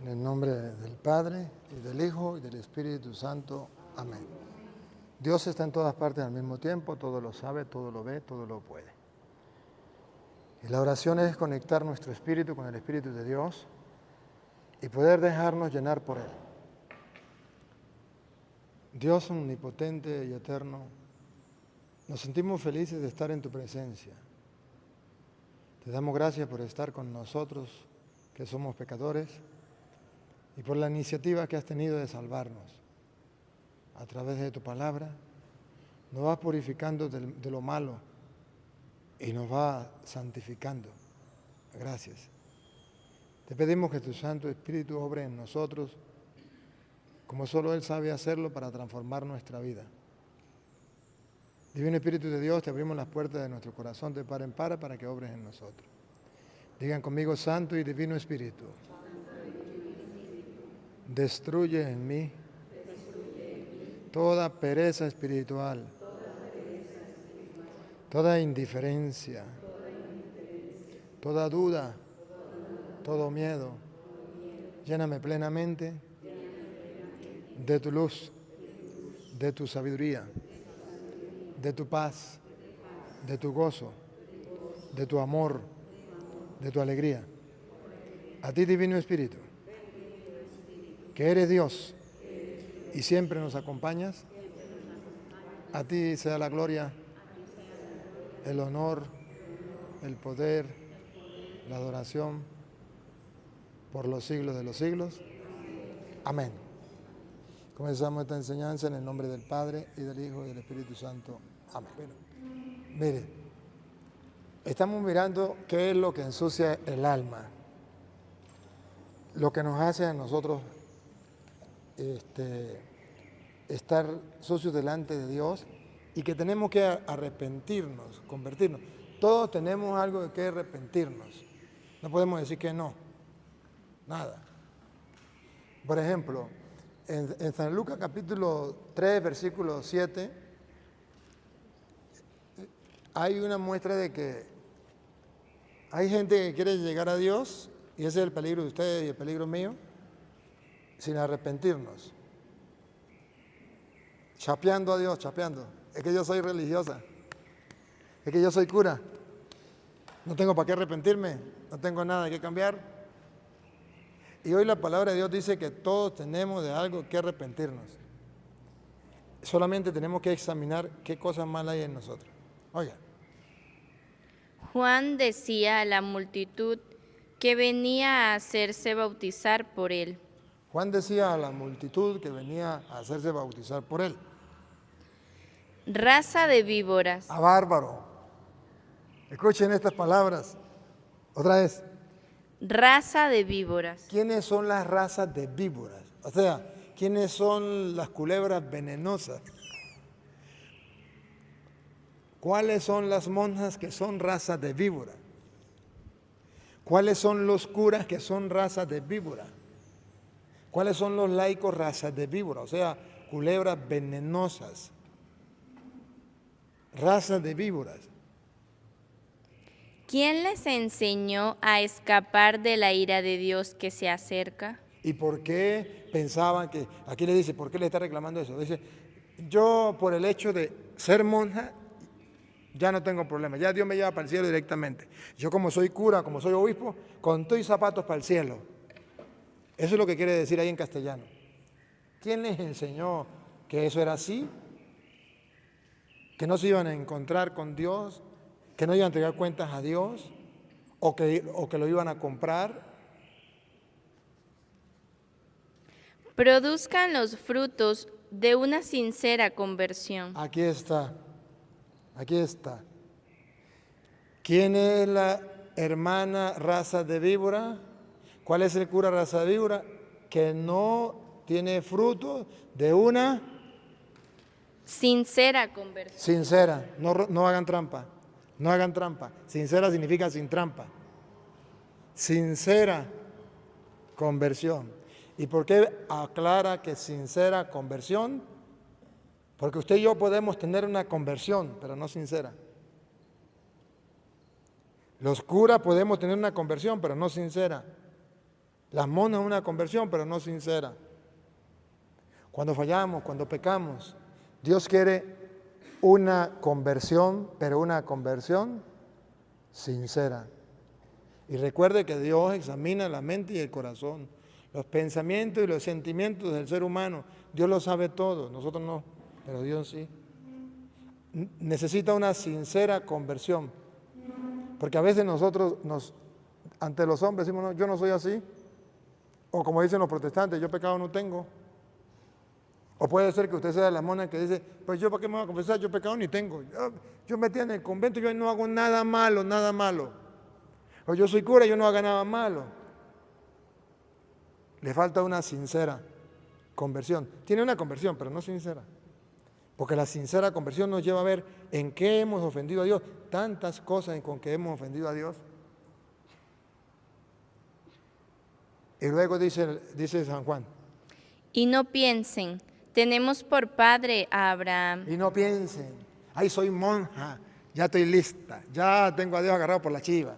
En el nombre del Padre, y del Hijo, y del Espíritu Santo. Amén. Dios está en todas partes al mismo tiempo, todo lo sabe, todo lo ve, todo lo puede. Y la oración es conectar nuestro espíritu con el Espíritu de Dios y poder dejarnos llenar por Él. Dios omnipotente y eterno, nos sentimos felices de estar en tu presencia. Te damos gracias por estar con nosotros, que somos pecadores, y por la iniciativa que has tenido de salvarnos. A través de tu palabra, nos vas purificando de lo malo y nos va santificando. Gracias. Te pedimos que tu Santo Espíritu obre en nosotros, como solo Él sabe hacerlo para transformar nuestra vida. Divino Espíritu de Dios, te abrimos las puertas de nuestro corazón de par en par para que obres en nosotros. Digan conmigo: Santo y Divino Espíritu, destruye en mí toda pereza espiritual, toda indiferencia, toda duda, todo miedo. Lléname plenamente de tu luz, de tu sabiduría, de tu paz, de tu gozo, de tu amor, de tu alegría. A ti, Divino Espíritu, que eres Dios y siempre nos acompañas, a ti sea la gloria, el honor, el poder, la adoración por los siglos de los siglos. Amén. Comenzamos esta enseñanza en el nombre del Padre, y del Hijo, y del Espíritu Santo. Amén. Bueno, mire, estamos mirando qué es lo que ensucia el alma, lo que nos hace a nosotros estar sucios delante de Dios y que tenemos que arrepentirnos, convertirnos. Todos tenemos algo de que arrepentirnos. No podemos decir que no, nada. Por ejemplo, en San Lucas capítulo 3, versículo 7, hay una muestra de que hay gente que quiere llegar a Dios, y ese es el peligro de ustedes y el peligro mío, sin arrepentirnos. Chapeando a Dios, chapeando. Es que yo soy religiosa, es que yo soy cura, no tengo para qué arrepentirme, no tengo nada que cambiar. Y hoy la palabra de Dios dice que todos tenemos de algo que arrepentirnos. Solamente tenemos que examinar qué cosas malas hay en nosotros. Oiga. Juan decía a la multitud que venía a hacerse bautizar por él. Juan decía a la multitud que venía a hacerse bautizar por él. Raza de víboras. ¡Ah, bárbaro! Escuchen estas palabras. Otra vez. Raza de víboras. ¿Quiénes son las razas de víboras? O sea, ¿quiénes son las culebras venenosas? ¿Cuáles son las monjas que son razas de víbora? ¿Cuáles son los curas que son razas de víbora? ¿Cuáles son los laicos razas de víbora? O sea, culebras venenosas. Razas de víboras. ¿Quién les enseñó a escapar de la ira de Dios que se acerca? ¿Y por qué pensaban que, aquí le dice, por qué le está reclamando eso? Dice, yo por el hecho de ser monja, ya no tengo problema, ya Dios me lleva para el cielo directamente. Yo como soy cura, como soy obispo, con todo y zapatos para el cielo. Eso es lo que quiere decir ahí en castellano. ¿Quién les enseñó que eso era así? ¿Que no se iban a encontrar con Dios? ¿Que no iban a entregar cuentas a Dios? ¿O que lo iban a comprar? Produzcan los frutos de una sincera conversión. Aquí está. Aquí está. ¿Quién es la hermana raza de víbora? ¿Cuál es el cura raza de víbora? Que no tiene fruto de una sincera conversión. Sincera. No hagan trampa. No hagan trampa. Sincera significa sin trampa. Sincera conversión. ¿Y por qué aclara que sincera conversión? Porque usted y yo podemos tener una conversión, pero no sincera. Los curas podemos tener una conversión, pero no sincera. Las monas una conversión, pero no sincera. Cuando fallamos, cuando pecamos, Dios quiere una conversión, pero una conversión sincera. Y recuerde que Dios examina la mente y el corazón, los pensamientos y los sentimientos del ser humano. Dios lo sabe todo, nosotros no, pero Dios sí. Necesita una sincera conversión, porque a veces nosotros ante los hombres decimos, no, yo no soy así, o como dicen los protestantes, yo pecado no tengo. O puede ser que usted sea de la mona que dice, pues yo para qué me voy a confesar, yo pecado ni tengo. Yo metí en el convento, yo no hago nada malo, nada malo. O yo soy cura, yo no hago nada malo. Le falta una sincera conversión. Tiene una conversión, pero no sincera. Porque la sincera conversión nos lleva a ver en qué hemos ofendido a Dios. Tantas cosas con que hemos ofendido a Dios. Y luego dice San Juan. Y no piensen, tenemos por padre a Abraham. Y no piensen, ay, soy monja, ya estoy lista, ya tengo a Dios agarrado por la chiva.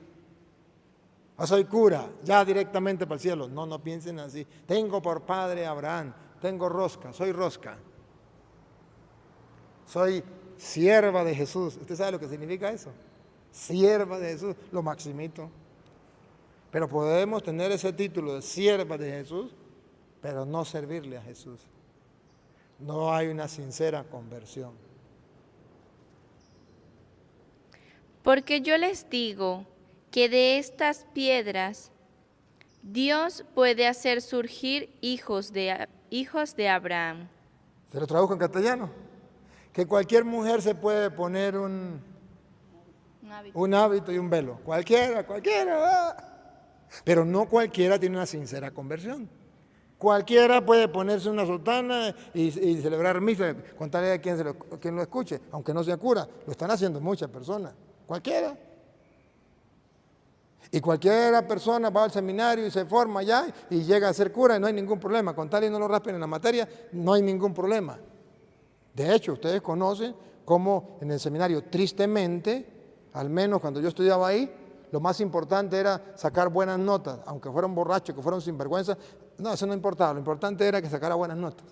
O soy cura, ya directamente para el cielo. No, no piensen así. Tengo por padre a Abraham, tengo rosca, soy rosca. Soy sierva de Jesús. ¿Usted sabe lo que significa eso? Sierva de Jesús, lo maximito. Pero podemos tener ese título de sierva de Jesús, pero no servirle a Jesús. No hay una sincera conversión. Porque yo les digo que de estas piedras Dios puede hacer surgir hijos de Abraham. Se lo traduzco en castellano. Que cualquier mujer se puede poner un hábito y un velo. Cualquiera. Pero no cualquiera tiene una sincera conversión. Cualquiera puede ponerse una sotana y celebrar misa, contarle a quien lo escuche, aunque no sea cura. Lo están haciendo muchas personas. Cualquiera. Y cualquiera persona va al seminario y se forma allá y llega a ser cura y no hay ningún problema. Con tal y no lo raspen en la materia, no hay ningún problema. De hecho, ustedes conocen cómo en el seminario, tristemente, al menos cuando yo estudiaba ahí, lo más importante era sacar buenas notas, aunque fueran borrachos, que fueran sinvergüenza. No, eso no importaba, lo importante era que sacara buenas notas.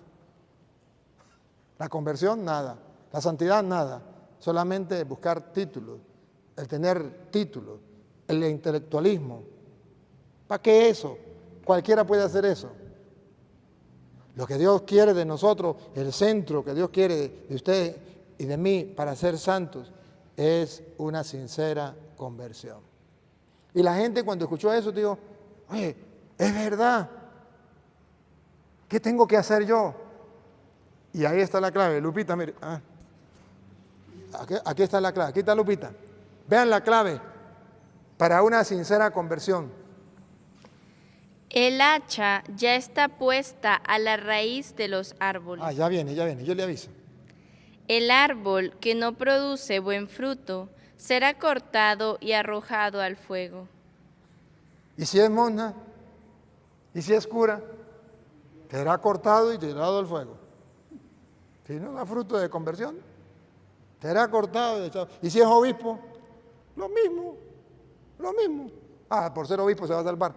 La conversión, nada. La santidad, nada. Solamente buscar títulos, el tener títulos, el intelectualismo. ¿Para qué eso? Cualquiera puede hacer eso. Lo que Dios quiere de nosotros, el centro que Dios quiere de usted y de mí para ser santos, es una sincera conversión. Y la gente cuando escuchó eso dijo, oye, es verdad. ¿Qué tengo que hacer yo? Y ahí está la clave. Lupita, mire. Aquí está la clave. Aquí está Lupita. Vean la clave para una sincera conversión. El hacha ya está puesta a la raíz de los árboles. Ya viene, yo le aviso. El árbol que no produce buen fruto será cortado y arrojado al fuego. ¿Y si es monja? ¿Y si es cura? Será cortado y tirado al fuego. Si no da fruto de conversión, será cortado y echado. ¿Y si es obispo? Lo mismo. Por ser obispo se va a salvar.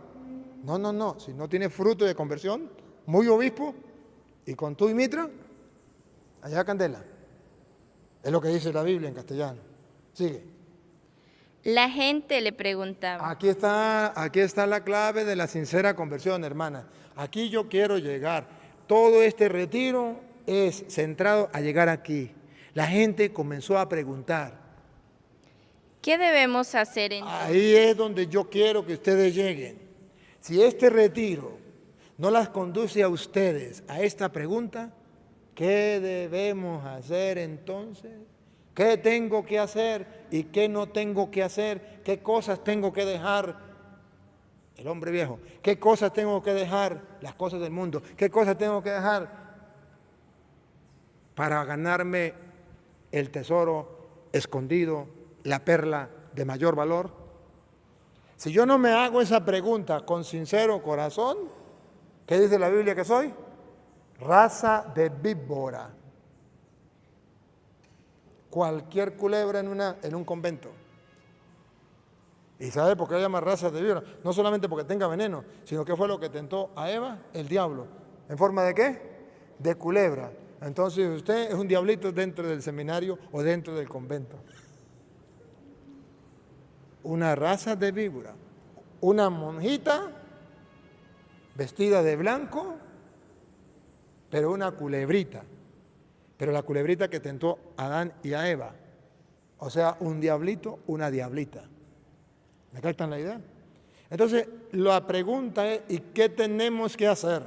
No. Si no tiene fruto de conversión, muy obispo, y con tú y mitra, allá candela. Es lo que dice la Biblia en castellano. Sigue. La gente le preguntaba. Aquí está la clave de la sincera conversión, hermana. Aquí yo quiero llegar. Todo este retiro es centrado a llegar aquí. La gente comenzó a preguntar. ¿Qué debemos hacer entonces? Ahí es donde yo quiero que ustedes lleguen. Si este retiro no las conduce a ustedes a esta pregunta, ¿qué debemos hacer entonces? ¿Qué tengo que hacer y qué no tengo que hacer? ¿Qué cosas tengo que dejar? El hombre viejo. ¿Qué cosas tengo que dejar? Las cosas del mundo. ¿Qué cosas tengo que dejar para ganarme el tesoro escondido, la perla de mayor valor? Si yo no me hago esa pregunta con sincero corazón, ¿qué dice la Biblia que soy? Raza de víbora. Cualquier culebra en un convento. ¿Y sabe por qué llama razas de víbora? No solamente porque tenga veneno, sino que fue lo que tentó a Eva, el diablo. ¿En forma de qué? De culebra. Entonces usted es un diablito dentro del seminario o dentro del convento. Una raza de víbora. Una monjita vestida de blanco, pero una culebrita. Pero la culebrita que tentó a Adán y a Eva. O sea, un diablito, una diablita. ¿Me captan la idea? Entonces, la pregunta es, ¿y qué tenemos que hacer?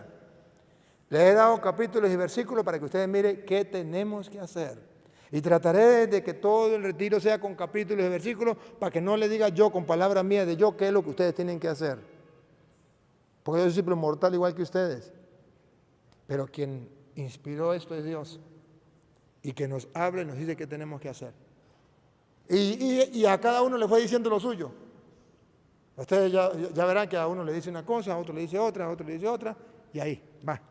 Les he dado capítulos y versículos para que ustedes miren qué tenemos que hacer. Y trataré de que todo el retiro sea con capítulos y versículos para que no le diga yo con palabras mías de yo qué es lo que ustedes tienen que hacer. Porque yo soy simple mortal igual que ustedes. Pero quien inspiró esto es Dios. Y que nos hable y nos dice qué tenemos que hacer. Y a cada uno le fue diciendo lo suyo. Ustedes ya verán que a uno le dice una cosa, a otro le dice otra, a otro le dice otra. Y ahí, va.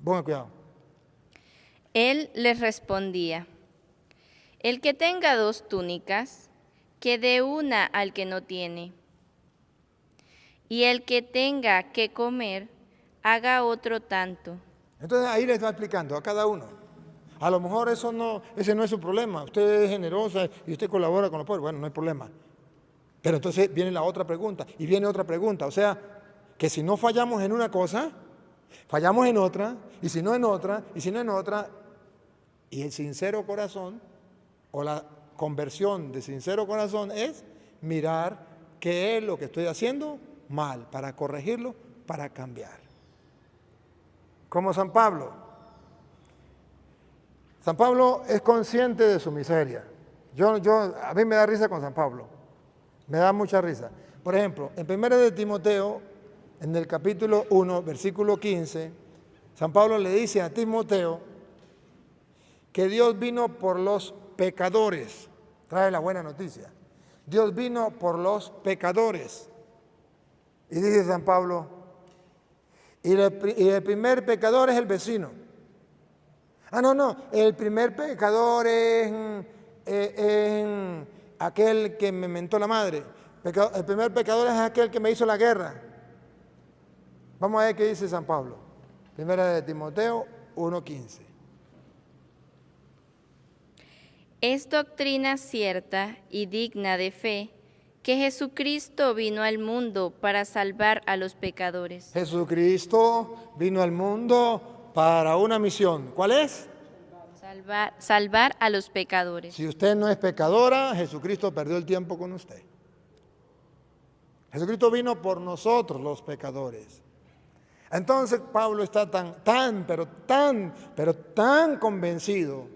Pongan cuidado. Él les respondía: el que tenga 2 túnicas, que dé una al que no tiene. Y el que tenga que comer, haga otro tanto. Entonces ahí les va explicando a cada uno. A lo mejor ese no es su problema. Usted es generosa y usted colabora con los pobres. Bueno, no hay problema. Pero entonces viene la otra pregunta y viene otra pregunta. O sea, que si no fallamos en una cosa, fallamos en otra, y si no en otra, y si no en otra. Y el sincero corazón, o la conversión de sincero corazón, es mirar qué es lo que estoy haciendo mal, para corregirlo, para cambiar. Como San Pablo. San Pablo es consciente de su miseria. A mí me da risa con San Pablo. Me da mucha risa. Por ejemplo, en 1 de Timoteo, en el capítulo 1, versículo 15, San Pablo le dice a Timoteo que Dios vino por los pecadores. Trae la buena noticia. Dios vino por los pecadores. Y dice San Pablo, y el primer pecador es el vecino. No, el primer pecador es aquel que me mentó la madre. El primer pecador es aquel que me hizo la guerra. Vamos a ver qué dice San Pablo. 1 de Timoteo 1:15. Es doctrina cierta y digna de fe que Jesucristo vino al mundo para salvar a los pecadores. Jesucristo vino al mundo para una misión. ¿Cuál es? Salvar a los pecadores. Si usted no es pecadora, Jesucristo perdió el tiempo con usted. Jesucristo vino por nosotros los pecadores. Entonces Pablo está pero tan convencido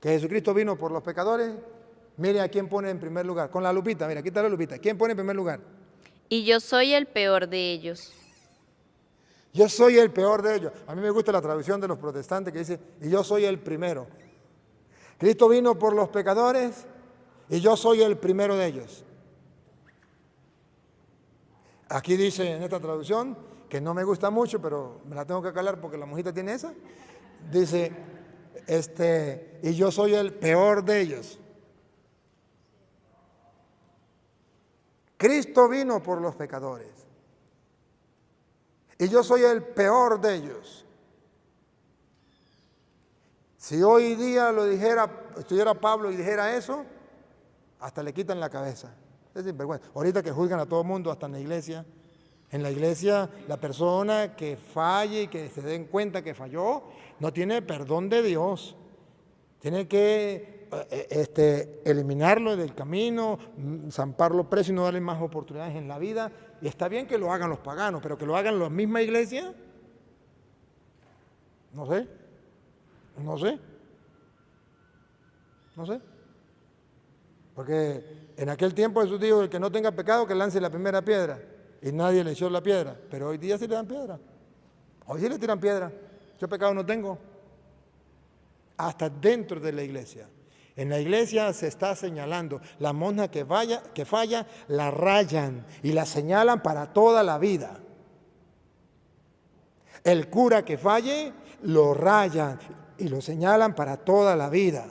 que Jesucristo vino por los pecadores. Mire a quién pone en primer lugar. Con la lupita, mira, quita la lupita. ¿Quién pone en primer lugar? Y yo soy el peor de ellos. Yo soy el peor de ellos. A mí me gusta la traducción de los protestantes que dice, y yo soy el primero. Cristo vino por los pecadores y yo soy el primero de ellos. Aquí dice en esta traducción, que no me gusta mucho, pero me la tengo que calar porque la monjita tiene esa. Dice, y yo soy el peor de ellos. Cristo vino por los pecadores. Y yo soy el peor de ellos. Si hoy día estuviera Pablo y dijera eso, hasta le quitan la cabeza. Es sinvergüenza. Ahorita que juzgan a todo el mundo, hasta en la iglesia. En la iglesia, la persona que falle y que se den cuenta que falló, no tiene perdón de Dios. Tiene que eliminarlo del camino, zamparlo preso y no darle más oportunidades en la vida. Y está bien que lo hagan los paganos, pero que lo hagan la misma iglesia, no sé. Porque en aquel tiempo Jesús dijo, el que no tenga pecado que lance la primera piedra. Y nadie le echó la piedra, pero hoy día sí le dan piedra. Hoy sí le tiran piedra. Yo pecado no tengo. Hasta dentro de la iglesia. En la iglesia se está señalando. La monja que falla, la rayan y la señalan para toda la vida. El cura que falle, lo rayan y lo señalan para toda la vida.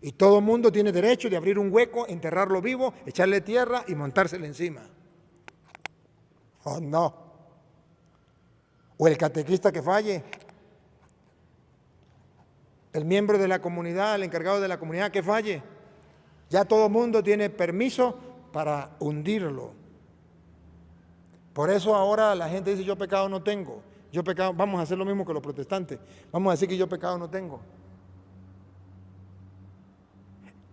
Y todo mundo tiene derecho de abrir un hueco, enterrarlo vivo, echarle tierra y montársele encima. Oh, no. O el catequista que falle. El miembro de la comunidad, el encargado de la comunidad que falle. Ya todo mundo tiene permiso para hundirlo. Por eso ahora la gente dice, yo pecado no tengo. Yo pecado, vamos a hacer lo mismo que los protestantes. Vamos a decir que yo pecado no tengo.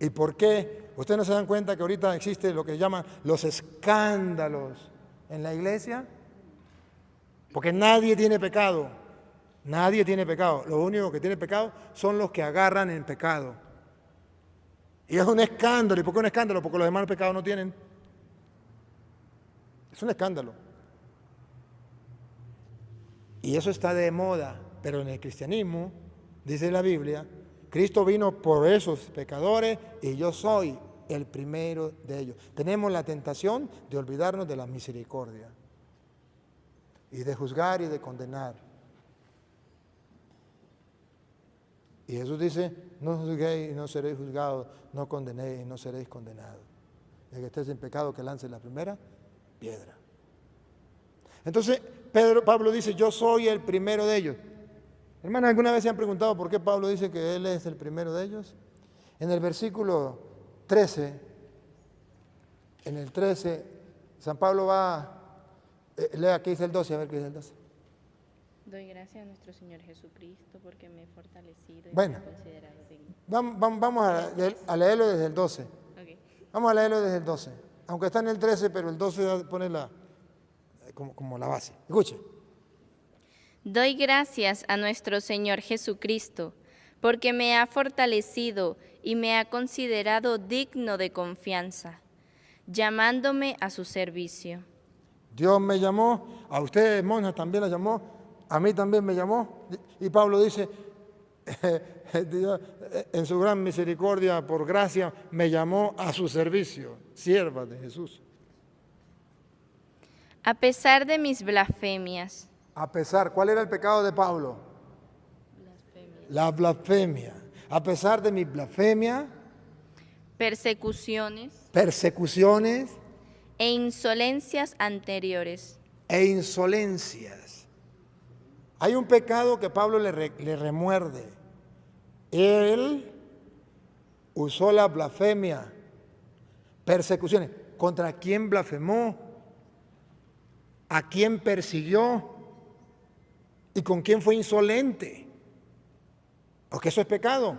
¿Y por qué? ¿Ustedes no se dan cuenta que ahorita existe lo que llaman los escándalos en la iglesia? Porque nadie tiene pecado. Nadie tiene pecado. Lo único que tiene pecado son los que agarran en pecado. Y es un escándalo. ¿Y por qué un escándalo? Porque los demás pecados no tienen. Es un escándalo. Y eso está de moda. Pero en el cristianismo, dice la Biblia, Cristo vino por esos pecadores y yo soy el primero de ellos. Tenemos la tentación de olvidarnos de la misericordia y de juzgar y de condenar. Y Jesús dice, no juzguéis y no seréis juzgados, no condenéis y no seréis condenados. El que estés en pecado que lance la primera piedra. Entonces Pablo dice, yo soy el primero de ellos. Hermanos, ¿alguna vez se han preguntado por qué Pablo dice que él es el primero de ellos? En el versículo 13, San Pablo lea aquí dice el 12, a ver qué dice el 12. Doy gracias a nuestro Señor Jesucristo porque me he fortalecido y Bueno, me he considerado digno. Vamos a leerlo desde el 12. Okay. Vamos a leerlo desde el 12. Aunque está en el 13, pero el 12 pone como la base. Escuche. Doy gracias a nuestro Señor Jesucristo porque me ha fortalecido y me ha considerado digno de confianza, llamándome a su servicio. Dios me llamó, a ustedes, monjas, también la llamó, a mí también me llamó. Y Pablo dice, Dios, en su gran misericordia, por gracia, me llamó a su servicio, sierva de Jesús. A pesar de mis blasfemias. A pesar, ¿cuál era el pecado de Pablo? Blasfemia. La blasfemia. A pesar de mi blasfemia, Persecuciones. Persecuciones. E insolencias anteriores. E insolencias. Hay un pecado que Pablo le remuerde. Él usó la blasfemia, persecuciones. ¿Contra quién blasfemó? ¿A quién persiguió? ¿Y con quién fue insolente? Porque eso es pecado.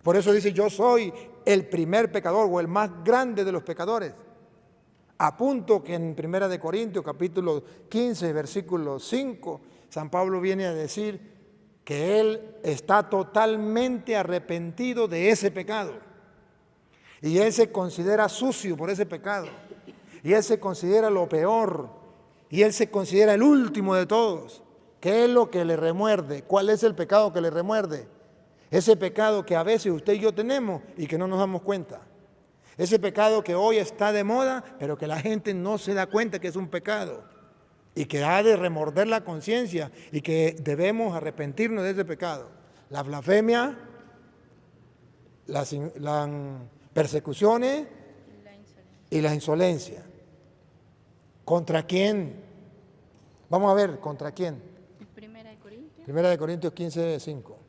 Por eso dice, yo soy el primer pecador o el más grande de los pecadores. A punto que en 1 Corintios capítulo 15, versículo 5, San Pablo viene a decir que él está totalmente arrepentido de ese pecado. Y él se considera sucio por ese pecado. Y él se considera lo peor. Y él se considera el último de todos. ¿Qué es lo que le remuerde? ¿Cuál es el pecado que le remuerde? Ese pecado que a veces usted y yo tenemos y que no nos damos cuenta. Ese pecado que hoy está de moda, pero que la gente no se da cuenta que es un pecado. Y que ha de remorder la conciencia y que debemos arrepentirnos de ese pecado. La blasfemia, las persecuciones y la insolencia. ¿Contra quién? Vamos a ver, ¿contra quién? Primera de Corintios 15, 5.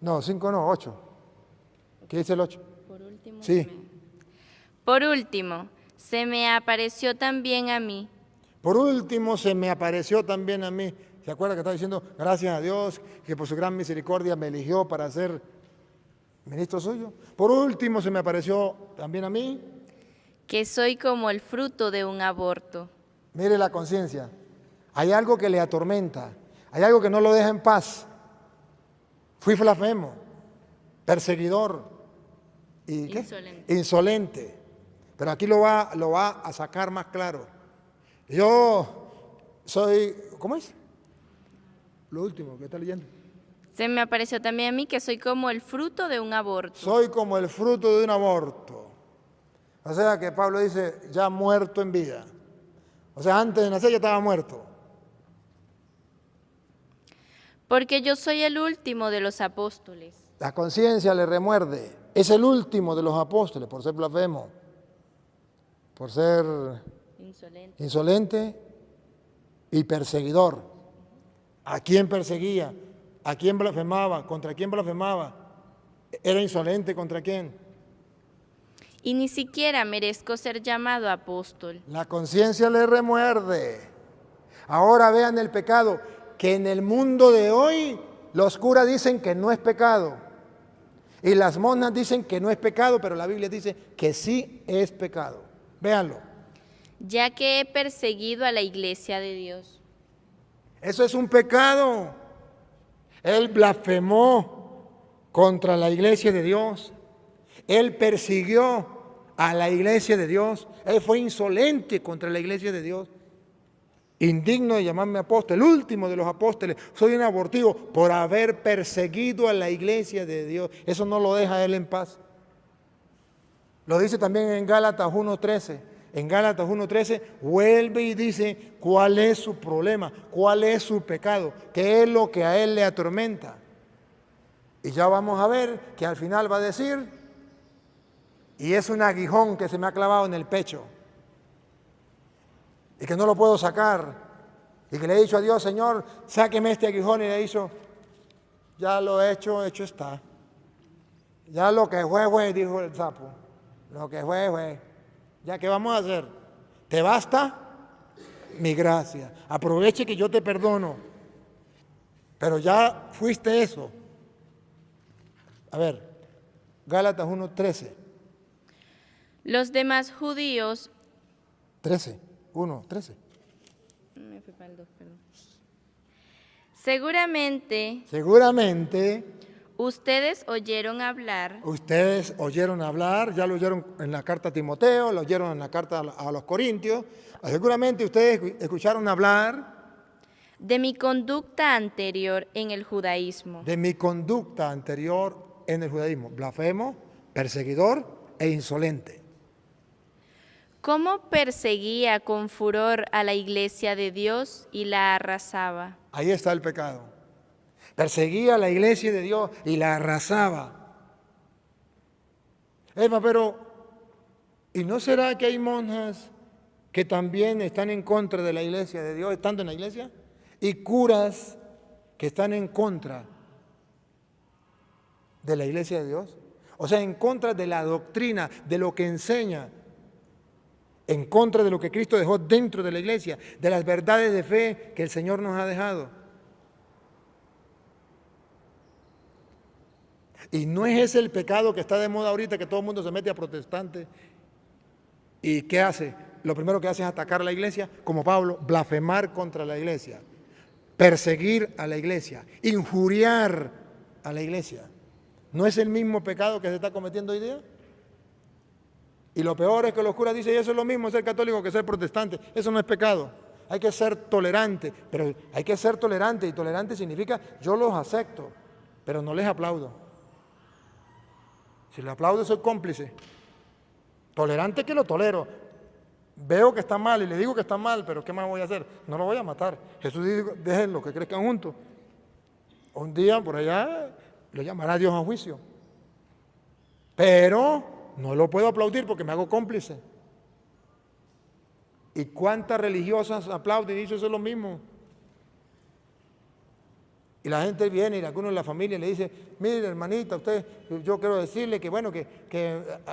No, 5 no, 8. ¿Qué dice el 8? Por último, sí. Por último, se me apareció también a mí. Por último, se me apareció también a mí. ¿Se acuerda que estaba diciendo, gracias a Dios, que por su gran misericordia me eligió para ser ministro suyo? Por último, se me apareció también a mí. Que soy como el fruto de un aborto. Mire la conciencia. Hay algo que le atormenta. Hay algo que no lo deja en paz. Fui blasfemo, perseguidor y ¿qué? Insolente. Pero aquí lo va a sacar más claro. Yo soy, ¿cómo es? Lo último que está leyendo. Se me apareció también a mí que soy como el fruto de un aborto. Soy como el fruto de un aborto. O sea que Pablo dice, ya muerto en vida. O sea, antes de nacer ya estaba muerto. Porque yo soy el último de los apóstoles. La conciencia le remuerde. Es el último de los apóstoles por ser blasfemo, por ser insolente y perseguidor. ¿A quién perseguía? ¿A quién blasfemaba? ¿Contra quién blasfemaba? ¿Era insolente contra quién? Y ni siquiera merezco ser llamado apóstol. La conciencia le remuerde. Ahora vean el pecado, que en el mundo de hoy los curas dicen que no es pecado. Y las monjas dicen que no es pecado, pero la Biblia dice que sí es pecado. Véanlo. Ya que he perseguido a la iglesia de Dios. Eso es un pecado. Él blasfemó contra la iglesia de Dios. Él persiguió a la iglesia de Dios. Él fue insolente contra la iglesia de Dios. Indigno de llamarme apóstol, el último de los apóstoles. Soy un abortivo por haber perseguido a la iglesia de Dios. Eso no lo deja él en paz. Lo dice también en Gálatas 1:13. En Gálatas 1:13 vuelve y dice cuál es su problema, cuál es su pecado, qué es lo que a él le atormenta. Y ya vamos a ver que al final va a decir, y es un aguijón que se me ha clavado en el pecho, y que no lo puedo sacar, y que le he dicho a Dios, Señor, sáqueme este aguijón, y le he dicho, ya lo he hecho, hecho está. Ya lo que fue, dijo el sapo, lo que fue. ¿Ya qué vamos a hacer? ¿Te basta? Mi gracia. Aproveche que yo te perdono. Pero ya fuiste eso. A ver, Gálatas 1:13. Los demás judíos... 13, 1:13. Me fui para el 2, perdón. Seguramente ustedes oyeron hablar ya lo oyeron en la carta a Timoteo, lo oyeron en la carta a los Corintios, seguramente ustedes escucharon hablar de mi conducta anterior en el judaísmo. Blasfemo, perseguidor e insolente. ¿Cómo perseguía con furor a la iglesia de Dios y la arrasaba? Ahí está el pecado. Perseguía a la iglesia de Dios y la arrasaba. Pero, ¿y no será que hay monjas que también están en contra de la iglesia de Dios, estando en la iglesia? Y curas que están en contra de la iglesia de Dios. O sea, en contra de la doctrina, de lo que enseña, en contra de lo que Cristo dejó dentro de la iglesia, de las verdades de fe que el Señor nos ha dejado. Y no es ese el pecado que está de moda ahorita, que todo el mundo se mete a protestante. ¿Y qué hace? Lo primero que hace es atacar a la iglesia, como Pablo, blasfemar contra la iglesia, perseguir a la iglesia, injuriar a la iglesia. ¿No es el mismo pecado que se está cometiendo hoy día? Y lo peor es que los curas dicen, eso es lo mismo ser católico que ser protestante. Eso no es pecado. Hay que ser tolerante, pero hay que ser tolerante, y tolerante significa yo los acepto, pero no les aplaudo. Si le aplaudo, soy cómplice. Tolerante que lo tolero. Veo que está mal y le digo que está mal, pero ¿qué más voy a hacer? No lo voy a matar. Jesús dijo, déjenlo, que crezcan juntos. Un día por allá lo llamará Dios a juicio. Pero no lo puedo aplaudir porque me hago cómplice. ¿Y cuántas religiosas aplauden y dicen eso es lo mismo? Y la gente viene y alguno de la familia le dice, mire hermanita, usted, yo quiero decirle que bueno, que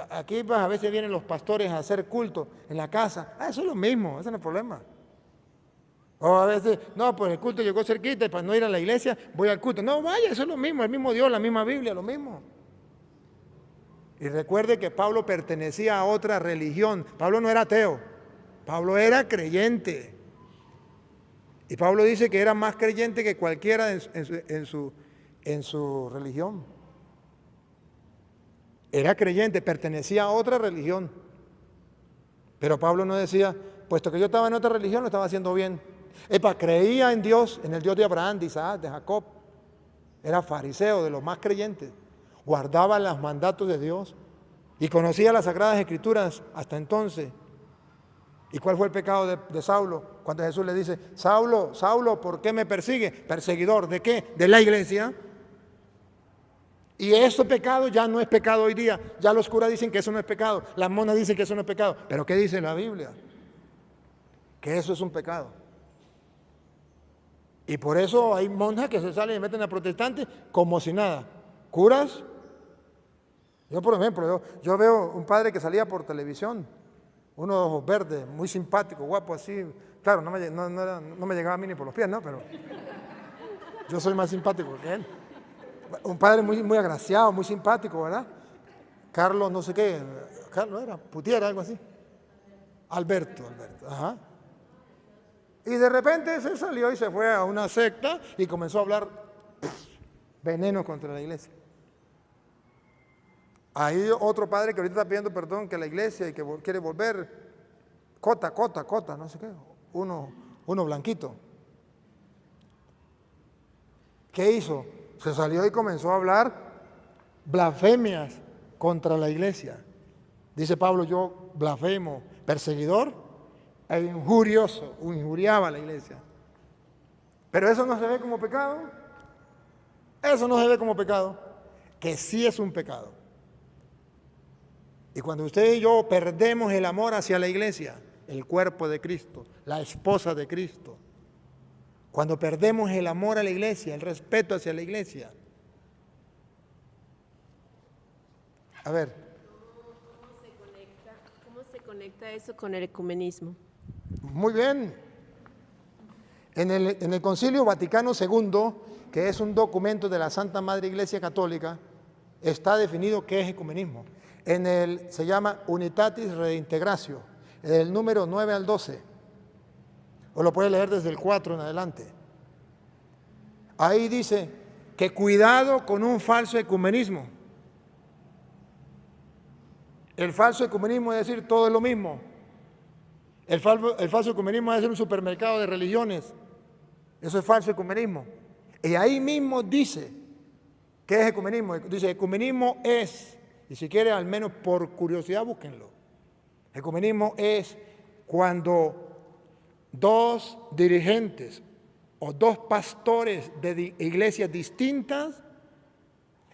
aquí pues, a veces vienen los pastores a hacer culto en la casa. Eso es lo mismo, ese no es el problema. O a veces, no, pues el culto llegó cerquita y para no ir a la iglesia voy al culto. No, vaya, eso es lo mismo, el mismo Dios, la misma Biblia, lo mismo. Y recuerde que Pablo pertenecía a otra religión. Pablo no era ateo, Pablo era creyente. Y Pablo dice que era más creyente que cualquiera en su religión. Era creyente, pertenecía a otra religión. Pero Pablo no decía, puesto que yo estaba en otra religión, lo estaba haciendo bien. Creía en Dios, en el Dios de Abraham, de Isaac, de Jacob. Era fariseo, de los más creyentes. Guardaba los mandatos de Dios y conocía las Sagradas Escrituras hasta entonces. ¿Y cuál fue el pecado de Saulo? Cuando Jesús le dice, Saulo, Saulo, ¿por qué me persigue? Perseguidor, ¿de qué? De la iglesia. Y ese pecado ya no es pecado hoy día. Ya los curas dicen que eso no es pecado. Las monas dicen que eso no es pecado. ¿Pero qué dice la Biblia? Que eso es un pecado. Y por eso hay monjas que se salen y meten a protestantes como si nada. Curas. Yo, por ejemplo, yo veo un padre que salía por televisión, uno de ojos verdes, muy simpático, guapo, así. Claro, no me llegaba a mí ni por los pies, ¿no? Pero yo soy más simpático que él. Un padre muy, muy agraciado, muy simpático, ¿verdad? Carlos, no sé qué, Carlos era, Putiera, algo así. Alberto, ajá. Y de repente se salió y se fue a una secta y comenzó a hablar veneno contra la iglesia. Hay otro padre que ahorita está pidiendo perdón que la iglesia y que quiere volver, cota, no sé qué, uno blanquito. ¿Qué hizo? Se salió y comenzó a hablar blasfemias contra la iglesia. Dice Pablo, yo blasfemo, perseguidor e injurioso, injuriaba a la iglesia. Pero eso no se ve como pecado. Eso no se ve como pecado, que sí es un pecado. Y cuando usted y yo perdemos el amor hacia la iglesia, el cuerpo de Cristo, la esposa de Cristo, cuando perdemos el amor a la iglesia, el respeto hacia la iglesia. A ver. ¿Cómo se conecta eso con el ecumenismo? Muy bien. En el Concilio Vaticano II, que es un documento de la Santa Madre Iglesia Católica, está definido qué es ecumenismo. Se llama Unitatis Redintegratio, del número 9 al 12. O lo puede leer desde el 4 en adelante. Ahí dice que cuidado con un falso ecumenismo. El falso ecumenismo es decir, todo es lo mismo. El falso ecumenismo es decir, un supermercado de religiones. Eso es falso ecumenismo. Y ahí mismo dice, ¿qué es ecumenismo? Dice, ecumenismo es, y si quiere al menos por curiosidad búsquenlo. Ecumenismo es cuando dos dirigentes o dos pastores de iglesias distintas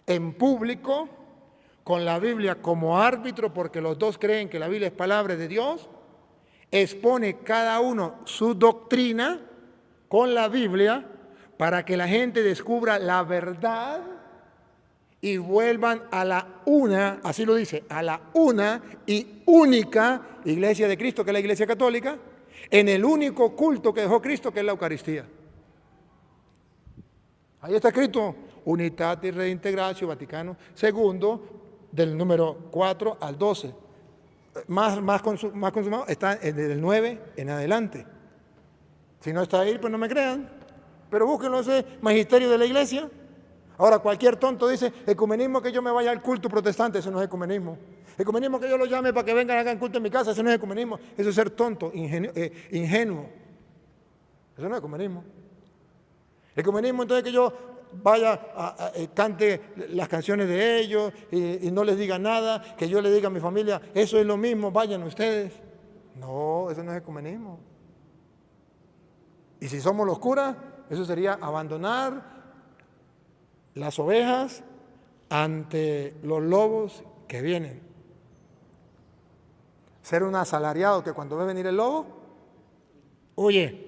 en público, con la Biblia como árbitro, porque los dos creen que la Biblia es palabra de Dios, expone cada uno su doctrina con la Biblia para que la gente descubra la verdad y vuelvan a la una, así lo dice, a la una y única iglesia de Cristo, que es la Iglesia Católica, en el único culto que dejó Cristo, que es la Eucaristía. Ahí está escrito, Unitatis Redintegratio, Vaticano II, del número 4 al 12. Más consumado está desde el 9 en adelante. Si no está ahí, pues no me crean. Pero búsquenlo, ese magisterio de la iglesia. Ahora, cualquier tonto dice, ecumenismo que yo me vaya al culto protestante, eso no es ecumenismo. Ecumenismo que yo lo llame para que vengan a hagan culto en mi casa, eso no es ecumenismo. Eso es ser tonto, ingenuo. Eso no es ecumenismo. Ecumenismo entonces que yo vaya cante las canciones de ellos y no les diga nada, que yo le diga a mi familia, eso es lo mismo, vayan ustedes. No, eso no es ecumenismo. Y si somos los curas, eso sería abandonar las ovejas ante los lobos que vienen. Ser un asalariado que cuando ve venir el lobo, huye.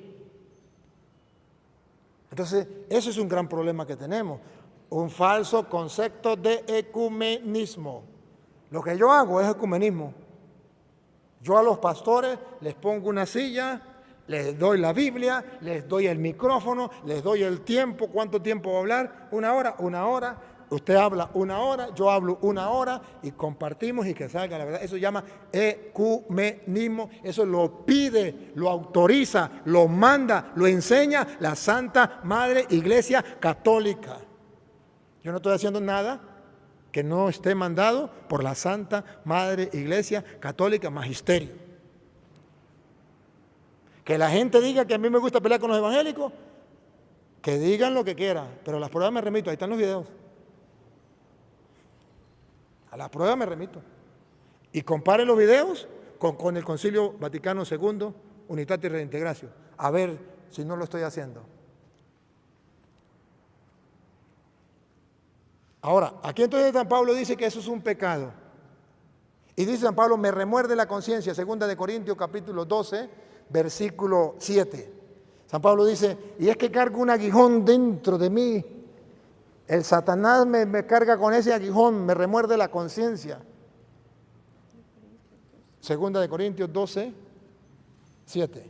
Entonces, eso es un gran problema que tenemos, un falso concepto de ecumenismo. Lo que yo hago es ecumenismo. Yo a los pastores les pongo una silla, les doy la Biblia, les doy el micrófono, les doy el tiempo, ¿cuánto tiempo va a hablar? 1 hora, 1 hora. Usted habla 1 hora, yo hablo 1 hora y compartimos y que salga la verdad. Eso se llama ecumenismo, eso lo pide, lo autoriza, lo manda, lo enseña la Santa Madre Iglesia Católica. Yo no estoy haciendo nada que no esté mandado por la Santa Madre Iglesia Católica, Magisterio. Que la gente diga que a mí me gusta pelear con los evangélicos, que digan lo que quieran, pero a las pruebas me remito, ahí están los videos. A la prueba me remito. Y compare los videos con el Concilio Vaticano II, Unitatis Redintegratio. A ver si no lo estoy haciendo. Ahora, aquí entonces San Pablo dice que eso es un pecado. Y dice San Pablo, me remuerde la conciencia, 2 Corintios capítulo 12, versículo 7. San Pablo dice, y es que cargo un aguijón dentro de mí. El Satanás me carga con ese aguijón, me remuerde la conciencia. 2 Corintios 12, 7.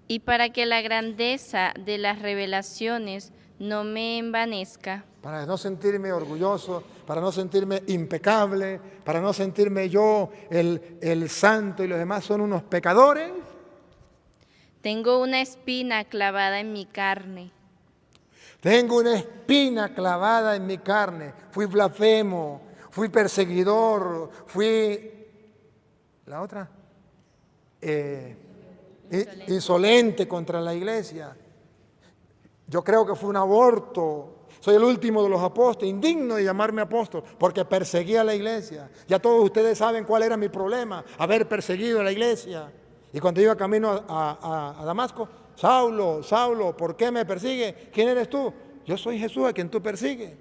Y para que la grandeza de las revelaciones no me envanezca, Para no sentirme orgulloso, para no sentirme impecable, para no sentirme yo el santo y los demás son unos pecadores. tengo una espina clavada en mi carne. Tengo una espina clavada en mi carne. Fui blasfemo, fui perseguidor, fui... ¿La otra? Insolente contra la iglesia. Yo creo que fue un aborto. Soy el último de los apóstoles, indigno de llamarme apóstol, porque perseguía a la iglesia. Ya todos ustedes saben cuál era mi problema, haber perseguido a la iglesia. Y cuando iba camino a Damasco, Saulo, Saulo, ¿por qué me persigue? ¿Quién eres tú? Yo soy Jesús a quien tú persigues.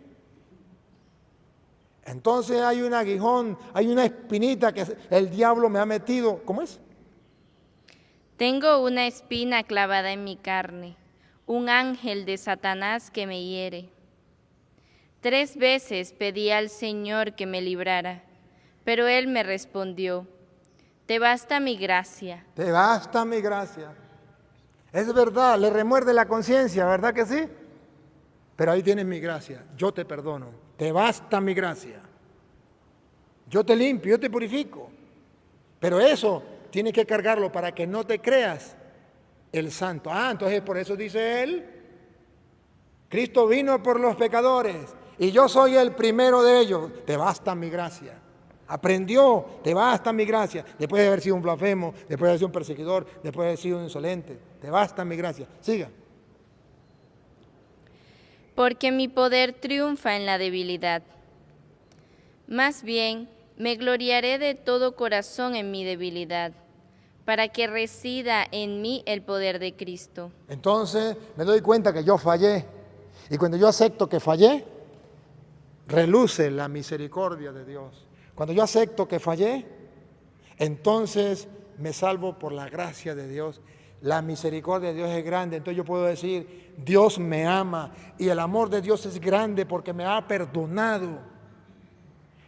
Entonces hay un aguijón, hay una espinita que el diablo me ha metido. ¿Cómo es? Tengo una espina clavada en mi carne, un ángel de Satanás que me hiere. 3 veces pedí al Señor que me librara, pero Él me respondió, te basta mi gracia. Te basta mi gracia. Es verdad, le remuerde la conciencia, ¿verdad que sí? Pero ahí tienes mi gracia, yo te perdono, te basta mi gracia. Yo te limpio, yo te purifico. Pero eso tienes que cargarlo para que no te creas el santo. Entonces por eso dice él, Cristo vino por los pecadores y yo soy el primero de ellos. Te basta mi gracia. Aprendió, te basta mi gracia. Después de haber sido un blasfemo, después de haber sido un perseguidor, después de haber sido un insolente. Te basta mi gracia. Siga. Porque mi poder triunfa en la debilidad. Más bien, me gloriaré de todo corazón en mi debilidad, para que resida en mí el poder de Cristo. Entonces me doy cuenta que yo fallé. Y cuando yo acepto que fallé, reluce la misericordia de Dios. Cuando yo acepto que fallé, entonces me salvo por la gracia de Dios. La misericordia de Dios es grande, entonces yo puedo decir, Dios me ama y el amor de Dios es grande porque me ha perdonado.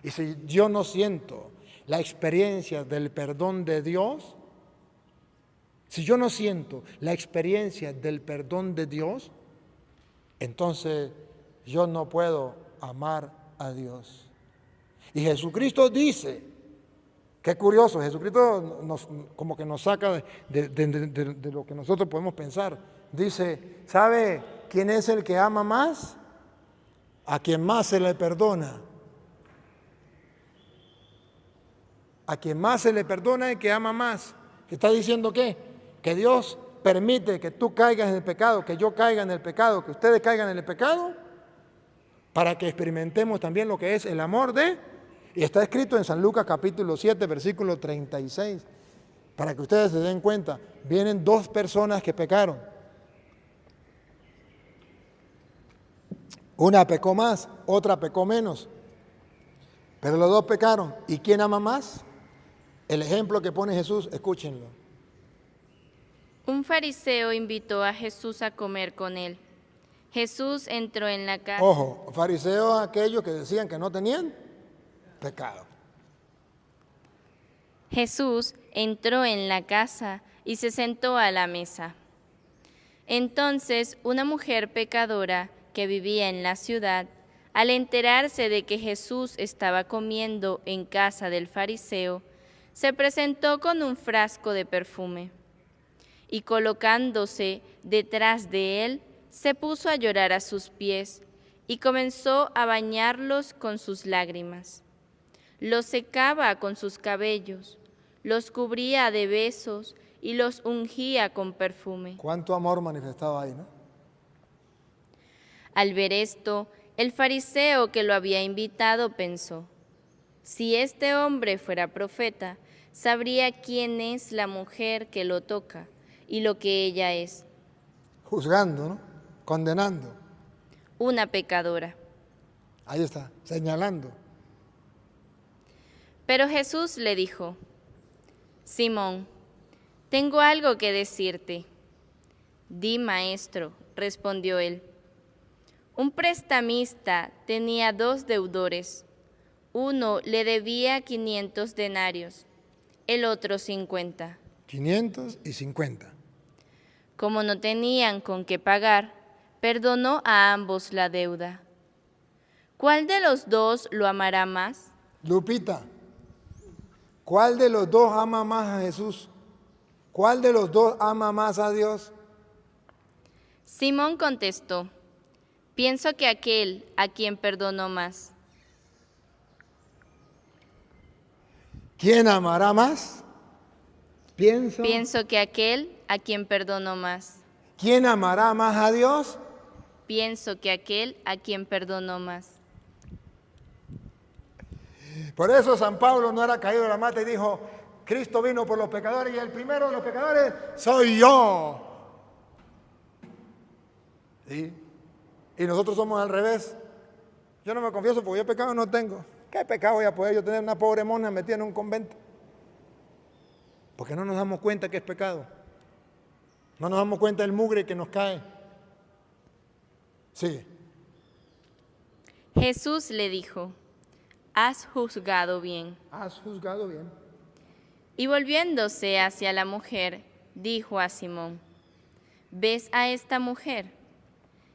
Y si yo no siento la experiencia del perdón de Dios, si yo no siento la experiencia del perdón de Dios, entonces yo no puedo amar a Dios. Y Jesucristo dice, qué curioso, Jesucristo como que nos saca de lo que nosotros podemos pensar. Dice, ¿sabe quién es el que ama más? A quien más se le perdona. A quien más se le perdona es el que ama más. ¿Está diciendo qué? Que Dios permite que tú caigas en el pecado, que yo caiga en el pecado, que ustedes caigan en el pecado, para que experimentemos también lo que es el amor de... Y está escrito en San Lucas capítulo 7, versículo 36, para que ustedes se den cuenta, vienen 2 personas que pecaron. Una pecó más, otra pecó menos, pero los 2 pecaron. ¿Y quién ama más? El ejemplo que pone Jesús, escúchenlo. Un fariseo invitó a Jesús a comer con él. Jesús entró en la casa. Ojo, fariseos aquellos que decían que no tenían pecado. Jesús entró en la casa y se sentó a la mesa. Entonces una mujer pecadora que vivía en la ciudad, al enterarse de que Jesús estaba comiendo en casa del fariseo, se presentó con un frasco de perfume y colocándose detrás de él, se puso a llorar a sus pies y comenzó a bañarlos con sus lágrimas. Los secaba con sus cabellos, los cubría de besos y los ungía con perfume. Cuánto amor manifestado ahí, ¿no? Al ver esto, el fariseo que lo había invitado pensó, si este hombre fuera profeta, sabría quién es la mujer que lo toca y lo que ella es. Juzgando, ¿no? Condenando. Una pecadora. Ahí está, señalando. Pero Jesús le dijo, Simón, tengo algo que decirte. Di, maestro, respondió él. Un prestamista tenía 2 deudores. Uno le debía 500 denarios, el otro 50. 550. Como no tenían con qué pagar, perdonó a ambos la deuda. ¿Cuál de los 2 lo amará más? Lupita, ¿cuál de los 2 ama más a Jesús? ¿Cuál de los 2 ama más a Dios? Simón contestó, pienso que aquel a quien perdonó más. ¿Quién amará más? Pienso que aquel a quien perdonó más. ¿Quién amará más a Dios? Pienso que aquel a quien perdonó más. Por eso San Pablo no era caído de la mata y dijo, Cristo vino por los pecadores y el primero de los pecadores soy yo. ¿Sí? Y nosotros somos al revés. Yo no me confieso porque yo pecado no tengo. ¿Qué pecado voy a poder yo tener una pobre mona metida en un convento? Porque no nos damos cuenta que es pecado. No nos damos cuenta del mugre que nos cae. Sí. Jesús le dijo, has juzgado bien. Has juzgado bien. Y volviéndose hacia la mujer, dijo a Simón, ¿ves a esta mujer?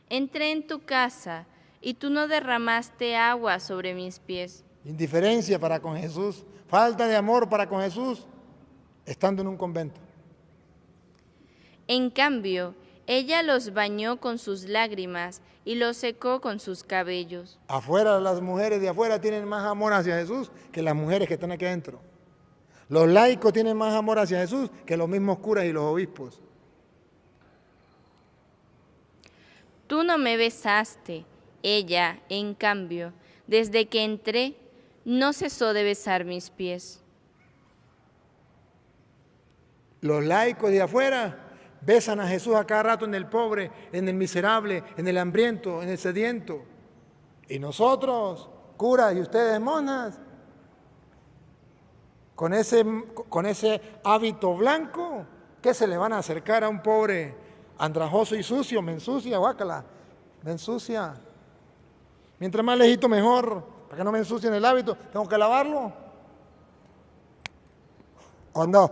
Entré en tu casa y tú no derramaste agua sobre mis pies. Indiferencia para con Jesús, falta de amor para con Jesús, estando en un convento. En cambio, ella los bañó con sus lágrimas y los secó con sus cabellos. Afuera, las mujeres de afuera tienen más amor hacia Jesús que las mujeres que están aquí adentro. Los laicos tienen más amor hacia Jesús que los mismos curas y los obispos. Tú no me besaste. Ella, en cambio, desde que entré, no cesó de besar mis pies. Los laicos de afuera besan a Jesús a cada rato en el pobre, en el miserable, en el hambriento, en el sediento. Y nosotros, curas y ustedes, monas, con ese hábito blanco, ¿qué se le van a acercar a un pobre andrajoso y sucio? Me ensucia, guácala, me ensucia. Mientras más lejito mejor, para que no me ensucien el hábito, tengo que lavarlo. ¿O no?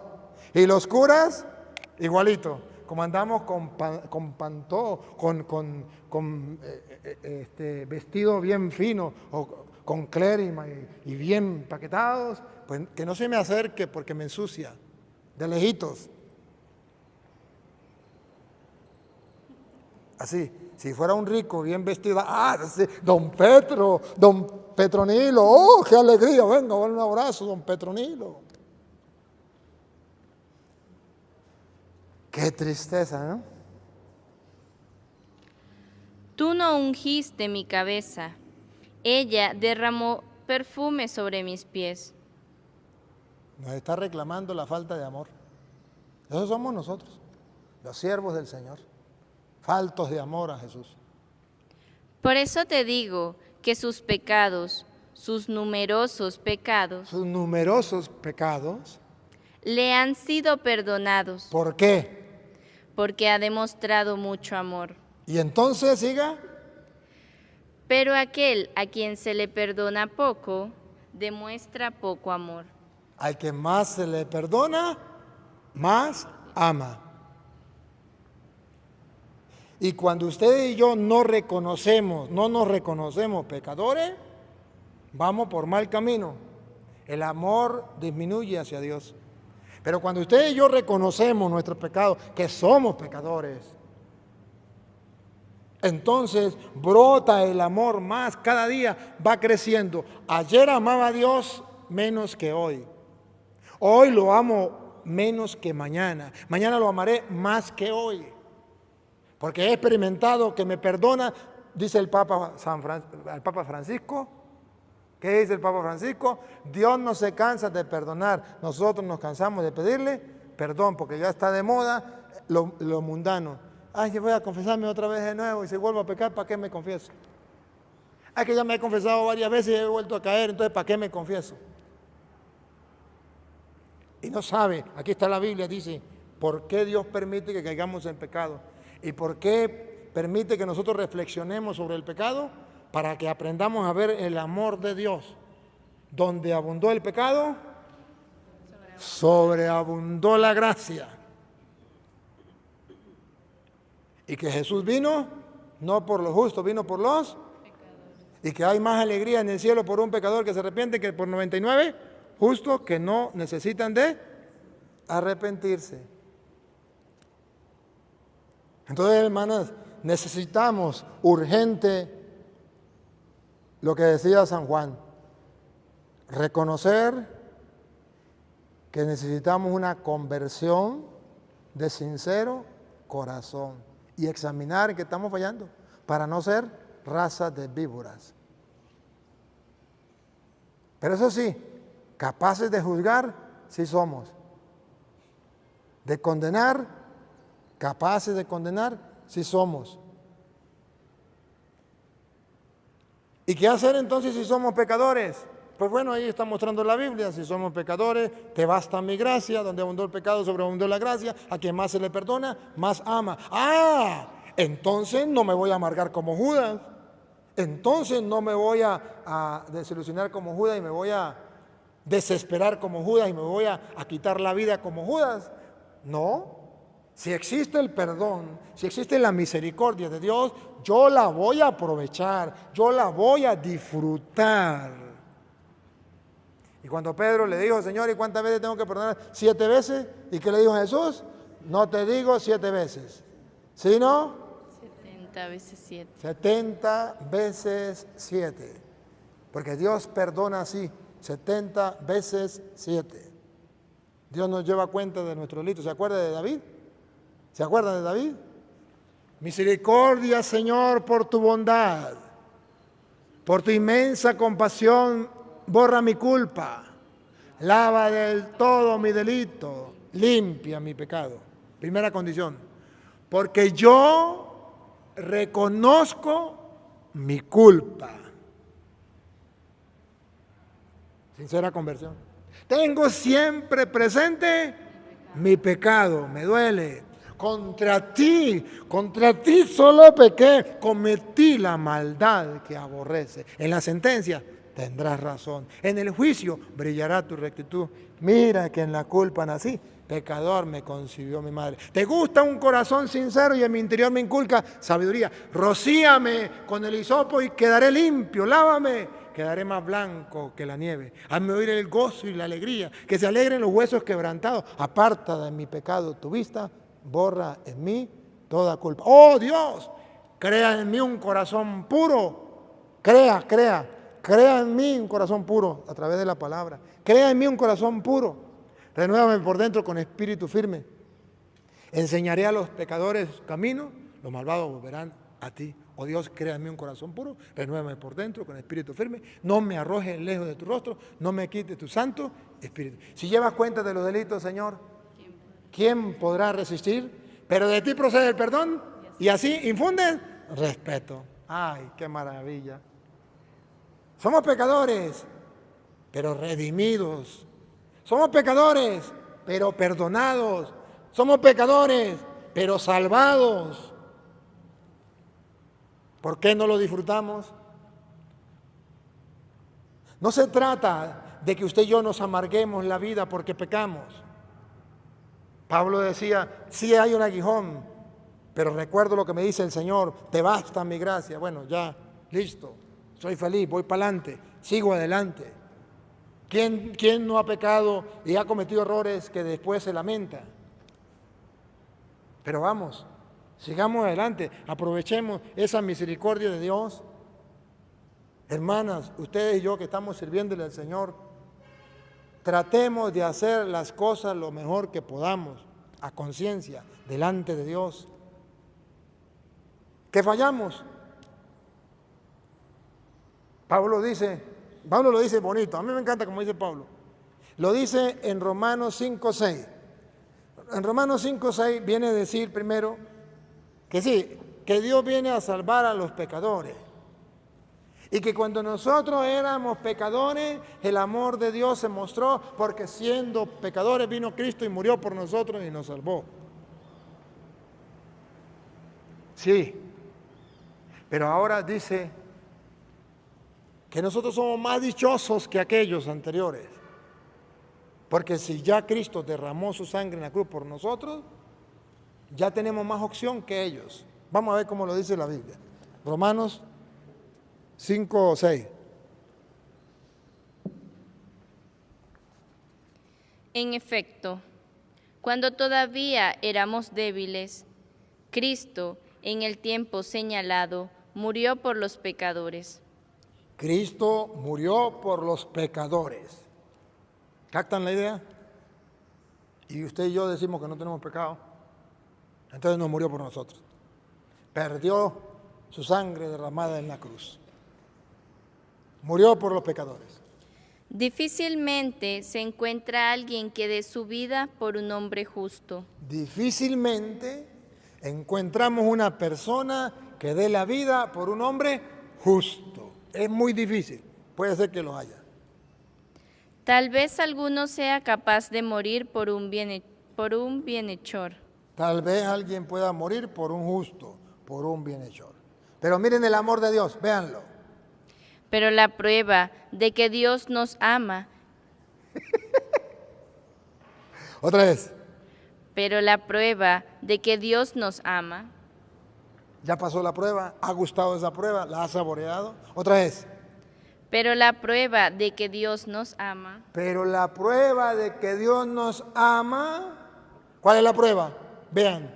Y los curas, igualito, como andamos con pantó, vestido bien fino, o con clérima y bien paquetados, pues que no se me acerque porque me ensucia, de lejitos. Así, si fuera un rico bien vestido, sí, don Petro, don Petronilo, ¡oh, qué alegría! Venga, dale un abrazo, don Petronilo. Qué tristeza, ¿no? Tú no ungiste mi cabeza. Ella derramó perfume sobre mis pies. Nos está reclamando la falta de amor. Esos somos nosotros, los siervos del Señor, faltos de amor a Jesús. Por eso te digo que sus pecados, sus numerosos pecados, le han sido perdonados. ¿Por qué? Porque ha demostrado mucho amor. Y entonces, siga. Pero aquel a quien se le perdona poco, demuestra poco amor. Al que más se le perdona, más ama. Y cuando usted y yo no nos reconocemos pecadores, vamos por mal camino. El amor disminuye hacia Dios. Pero cuando usted y yo reconocemos nuestros pecados, que somos pecadores, entonces brota el amor más, cada día va creciendo. Ayer amaba a Dios menos que hoy. Hoy lo amo menos que mañana. Mañana lo amaré más que hoy. Porque he experimentado que me perdona, dice el Papa Francisco. ¿Qué dice el Papa Francisco? Dios no se cansa de perdonar. Nosotros nos cansamos de pedirle perdón porque ya está de moda lo mundano. Ay, yo voy a confesarme otra vez de nuevo y si vuelvo a pecar, ¿para qué me confieso? Es que ya me he confesado varias veces y he vuelto a caer, entonces ¿para qué me confieso? Y no sabe, aquí está la Biblia, dice, ¿por qué Dios permite que caigamos en pecado? ¿Y por qué permite que nosotros reflexionemos sobre el pecado? Para que aprendamos a ver el amor de Dios. Donde abundó el pecado, sobreabundó la gracia. Y que Jesús vino, no por los justos, vino por los pecadores. Y que hay más alegría en el cielo por un pecador que se arrepiente que por 99 justos que no necesitan de arrepentirse. Entonces, hermanas, necesitamos urgente lo que decía San Juan, reconocer que necesitamos una conversión de sincero corazón y examinar en qué estamos fallando para no ser raza de víboras. Pero eso sí, capaces de juzgar, sí somos. De condenar, capaces de condenar, sí somos. ¿Y qué hacer entonces si somos pecadores? Pues bueno, ahí está mostrando la Biblia, si somos pecadores, te basta mi gracia, donde abundó el pecado, sobreabundó la gracia, a quien más se le perdona, más ama. Entonces no me voy a amargar como Judas, entonces no me voy a desilusionar como Judas y me voy a desesperar como Judas y me voy a quitar la vida como Judas. No, si existe el perdón, si existe la misericordia de Dios, yo la voy a aprovechar, yo la voy a disfrutar. Y cuando Pedro le dijo, Señor, ¿y cuántas veces tengo que perdonar? 7 veces. ¿Y qué le dijo Jesús? No te digo 7 veces, sino 70 veces 7. 70 veces 7. Porque Dios perdona así, 70 veces 7. Dios nos lleva cuenta de nuestros delitos. ¿Se acuerda de David? ¿Se acuerdan de David? Misericordia, Señor, por tu bondad, por tu inmensa compasión, borra mi culpa, lava del todo mi delito, limpia mi pecado. Primera condición, porque yo reconozco mi culpa. Sincera conversión. Tengo siempre presente mi pecado, me duele. Contra ti solo pequé, cometí la maldad que aborrece. En la sentencia tendrás razón, en el juicio brillará tu rectitud. Mira que en la culpa nací, pecador me concibió mi madre. ¿Te gusta un corazón sincero y en mi interior me inculca sabiduría? Rocíame con el hisopo y quedaré limpio, lávame, quedaré más blanco que la nieve. Hazme oír el gozo y la alegría, que se alegren los huesos quebrantados. Aparta de mi pecado tu vista, borra en mí toda culpa. ¡Oh Dios! Crea en mí un corazón puro. Crea en mí un corazón puro a través de la palabra. Crea en mí un corazón puro. Renuévame por dentro con espíritu firme. Enseñaré a los pecadores camino, los malvados volverán a ti. Oh Dios, crea en mí un corazón puro, renuévame por dentro con espíritu firme. No me arrojes lejos de tu rostro, no me quites tu santo espíritu. Si llevas cuenta de los delitos, Señor, ¿quién podrá resistir? Pero de ti procede el perdón y así infundes respeto. ¡Ay, qué maravilla! Somos pecadores, pero redimidos. Somos pecadores, pero perdonados. Somos pecadores, pero salvados. ¿Por qué no lo disfrutamos? No se trata de que usted y yo nos amarguemos la vida porque pecamos. Pablo decía, sí hay un aguijón, pero recuerdo lo que me dice el Señor, te basta mi gracia. Bueno, ya, listo, soy feliz, voy para adelante, sigo adelante. ¿Quién no ha pecado y ha cometido errores que después se lamenta? Pero vamos, sigamos adelante, aprovechemos esa misericordia de Dios. Hermanas, ustedes y yo que estamos sirviéndole al Señor, tratemos de hacer las cosas lo mejor que podamos, a conciencia, delante de Dios. ¿Que fallamos? Pablo lo dice bonito, a mí me encanta como dice Pablo. Lo dice en Romanos 5:6. En Romanos 5:6 viene a decir primero que sí, que Dios viene a salvar a los pecadores. Y que cuando nosotros éramos pecadores, el amor de Dios se mostró porque siendo pecadores vino Cristo y murió por nosotros y nos salvó. Sí, pero ahora dice que nosotros somos más dichosos que aquellos anteriores. Porque si ya Cristo derramó su sangre en la cruz por nosotros, ya tenemos más opción que ellos. Vamos a ver cómo lo dice la Biblia. Romanos 5 o 6. En efecto, cuando todavía éramos débiles, Cristo, en el tiempo señalado, murió por los pecadores. Cristo murió por los pecadores. ¿Captan la idea? Y usted y yo decimos que no tenemos pecado. Entonces no murió por nosotros. Perdió su sangre derramada en la cruz. Murió por los pecadores. Difícilmente se encuentra alguien que dé su vida por un hombre justo. Difícilmente encontramos una persona que dé la vida por un hombre justo. Es muy difícil. Puede ser que lo haya. Tal vez alguno sea capaz de morir por un bienhechor. Tal vez alguien pueda morir por un justo, por un bienhechor. Pero miren el amor de Dios, véanlo. Pero la prueba de que Dios nos ama, Otra vez, pero la prueba de que Dios nos ama, ya pasó la prueba, ha gustado esa prueba, la ha saboreado. Otra vez, pero la prueba de que Dios nos ama, pero la prueba de que Dios nos ama, ¿cuál es la prueba? Vean,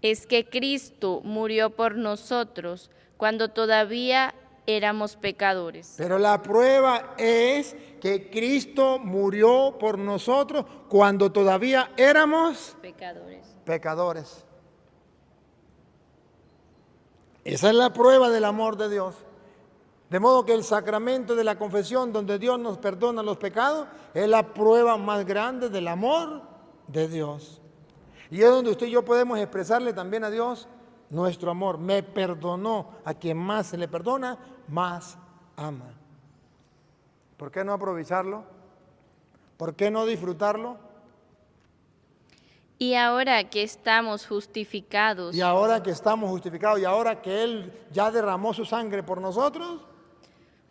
es que Cristo murió por nosotros cuando todavía éramos pecadores. pero la prueba es que Cristo murió por nosotros cuando todavía éramos pecadores. Esa es la prueba del amor de Dios. De modo que el sacramento de la confesión, donde Dios nos perdona los pecados, es la prueba más grande del amor de Dios. Y es donde usted y yo podemos expresarle también a Dios nuestro amor. Me perdonó. A quien más se le perdona, más ama. ¿Por qué no aprovecharlo? ¿Por qué no disfrutarlo? Y ahora que estamos justificados, Y ahora que estamos justificados y ahora que Él ya derramó su sangre por nosotros,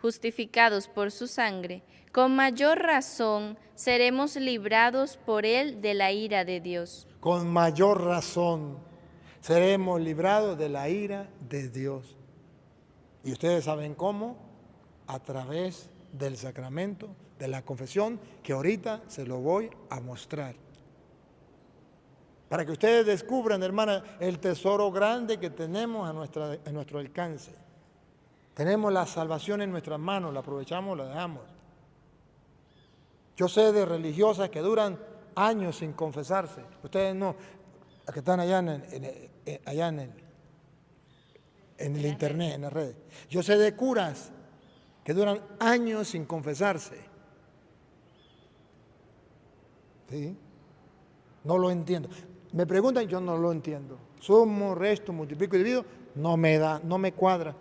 justificados por su sangre, con mayor razón seremos librados por Él de la ira de Dios. con mayor razón seremos librados de la ira de Dios. Y ustedes saben cómo, a través del sacramento de la confesión, que ahorita se lo voy a mostrar. Para que ustedes descubran, hermana, el tesoro grande que tenemos a nuestro alcance. Tenemos la salvación en nuestras manos, la aprovechamos, la dejamos. Yo sé de religiosas que duran años sin confesarse. Ustedes no, las que están allá en el internet, en las redes. Yo sé de curas que duran años sin confesarse. ¿Sí? No lo entiendo. Me preguntan, yo no lo entiendo. Sumo, resto, multiplico y divido, no me da, no me cuadra.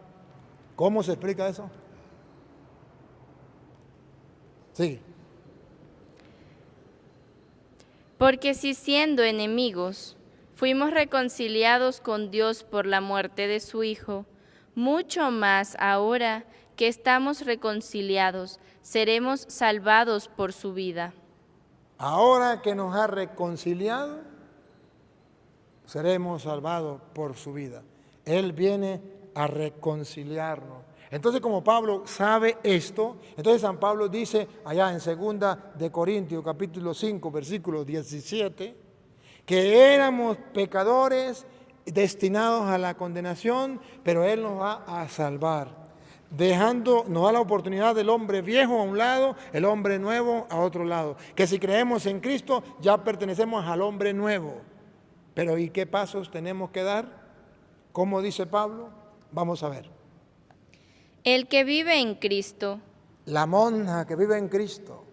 ¿Cómo se explica eso? Sí. Porque si siendo enemigos fuimos reconciliados con Dios por la muerte de su Hijo, mucho más ahora que estamos reconciliados, seremos salvados por su vida. Ahora que nos ha reconciliado, seremos salvados por su vida. Él viene a reconciliarnos. Entonces, como Pablo sabe esto, entonces San Pablo dice allá en 2 de Corintios, capítulo 5, versículo 17, que éramos pecadores destinados a la condenación, pero Él nos va a salvar, nos da la oportunidad del hombre viejo a un lado, el hombre nuevo a otro lado. Que si creemos en Cristo, ya pertenecemos al hombre nuevo. Pero ¿y qué pasos tenemos que dar? ¿Cómo dice Pablo? Vamos a ver. El que vive en Cristo, La monja que vive en Cristo,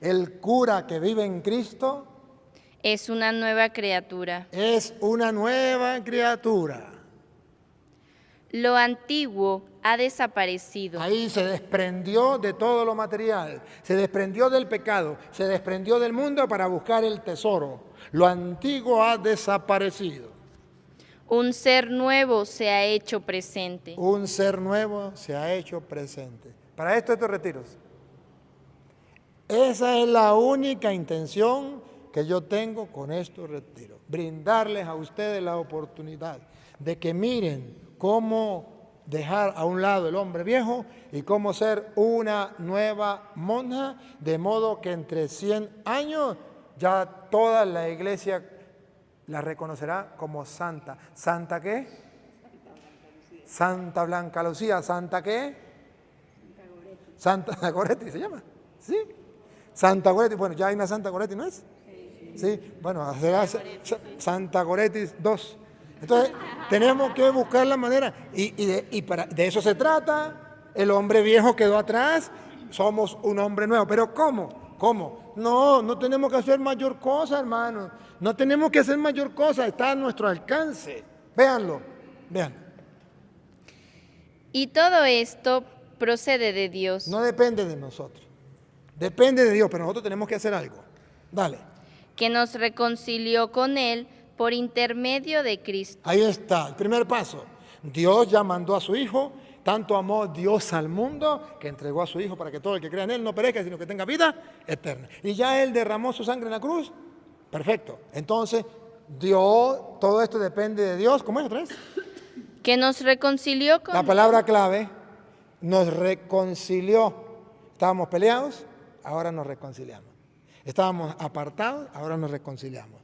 el cura que vive en Cristo, es una nueva criatura. es una nueva criatura. Lo antiguo ha desaparecido. Ahí se desprendió de todo lo material, se desprendió del pecado, se desprendió del mundo para buscar el tesoro. Lo antiguo ha desaparecido. Un ser nuevo se ha hecho presente. Un ser nuevo se ha hecho presente. Para esto estos retiros. Esa es la única intención que yo tengo con estos retiros. Brindarles a ustedes la oportunidad de que miren cómo dejar a un lado el hombre viejo y cómo ser una nueva monja, de modo que entre 100 años ya toda la iglesia la reconocerá como santa. ¿Santa qué? Santa Blanca Lucía. ¿Santa qué? Santa Goretti se llama. ¿Sí? Santa Goretti. Bueno, ya hay una Santa Goretti, ¿no es? Sí. Bueno, será Santa Goretti 2. Entonces, tenemos que buscar la manera. De eso se trata. El hombre viejo quedó atrás. Somos un hombre nuevo. ¿Pero cómo? ¿Cómo? No tenemos que hacer mayor cosa, hermanos. No tenemos que hacer mayor cosa. Está a nuestro alcance. Véanlo. Vean. Y todo esto procede de Dios. No depende de nosotros. Depende de Dios, pero nosotros tenemos que hacer algo. Dale. Que nos reconcilió con Él por intermedio de Cristo. Ahí está, el primer paso. Dios ya mandó a su Hijo, tanto amó Dios al mundo, que entregó a su Hijo para que todo el que crea en Él no perezca, sino que tenga vida eterna. Y ya Él derramó su sangre en la cruz. Perfecto. Entonces, Dios, todo esto depende de Dios. ¿Cómo es otra vez? Que nos reconcilió con La palabra clave, nos reconcilió. Estábamos peleados, ahora nos reconciliamos. Estábamos apartados, ahora nos reconciliamos.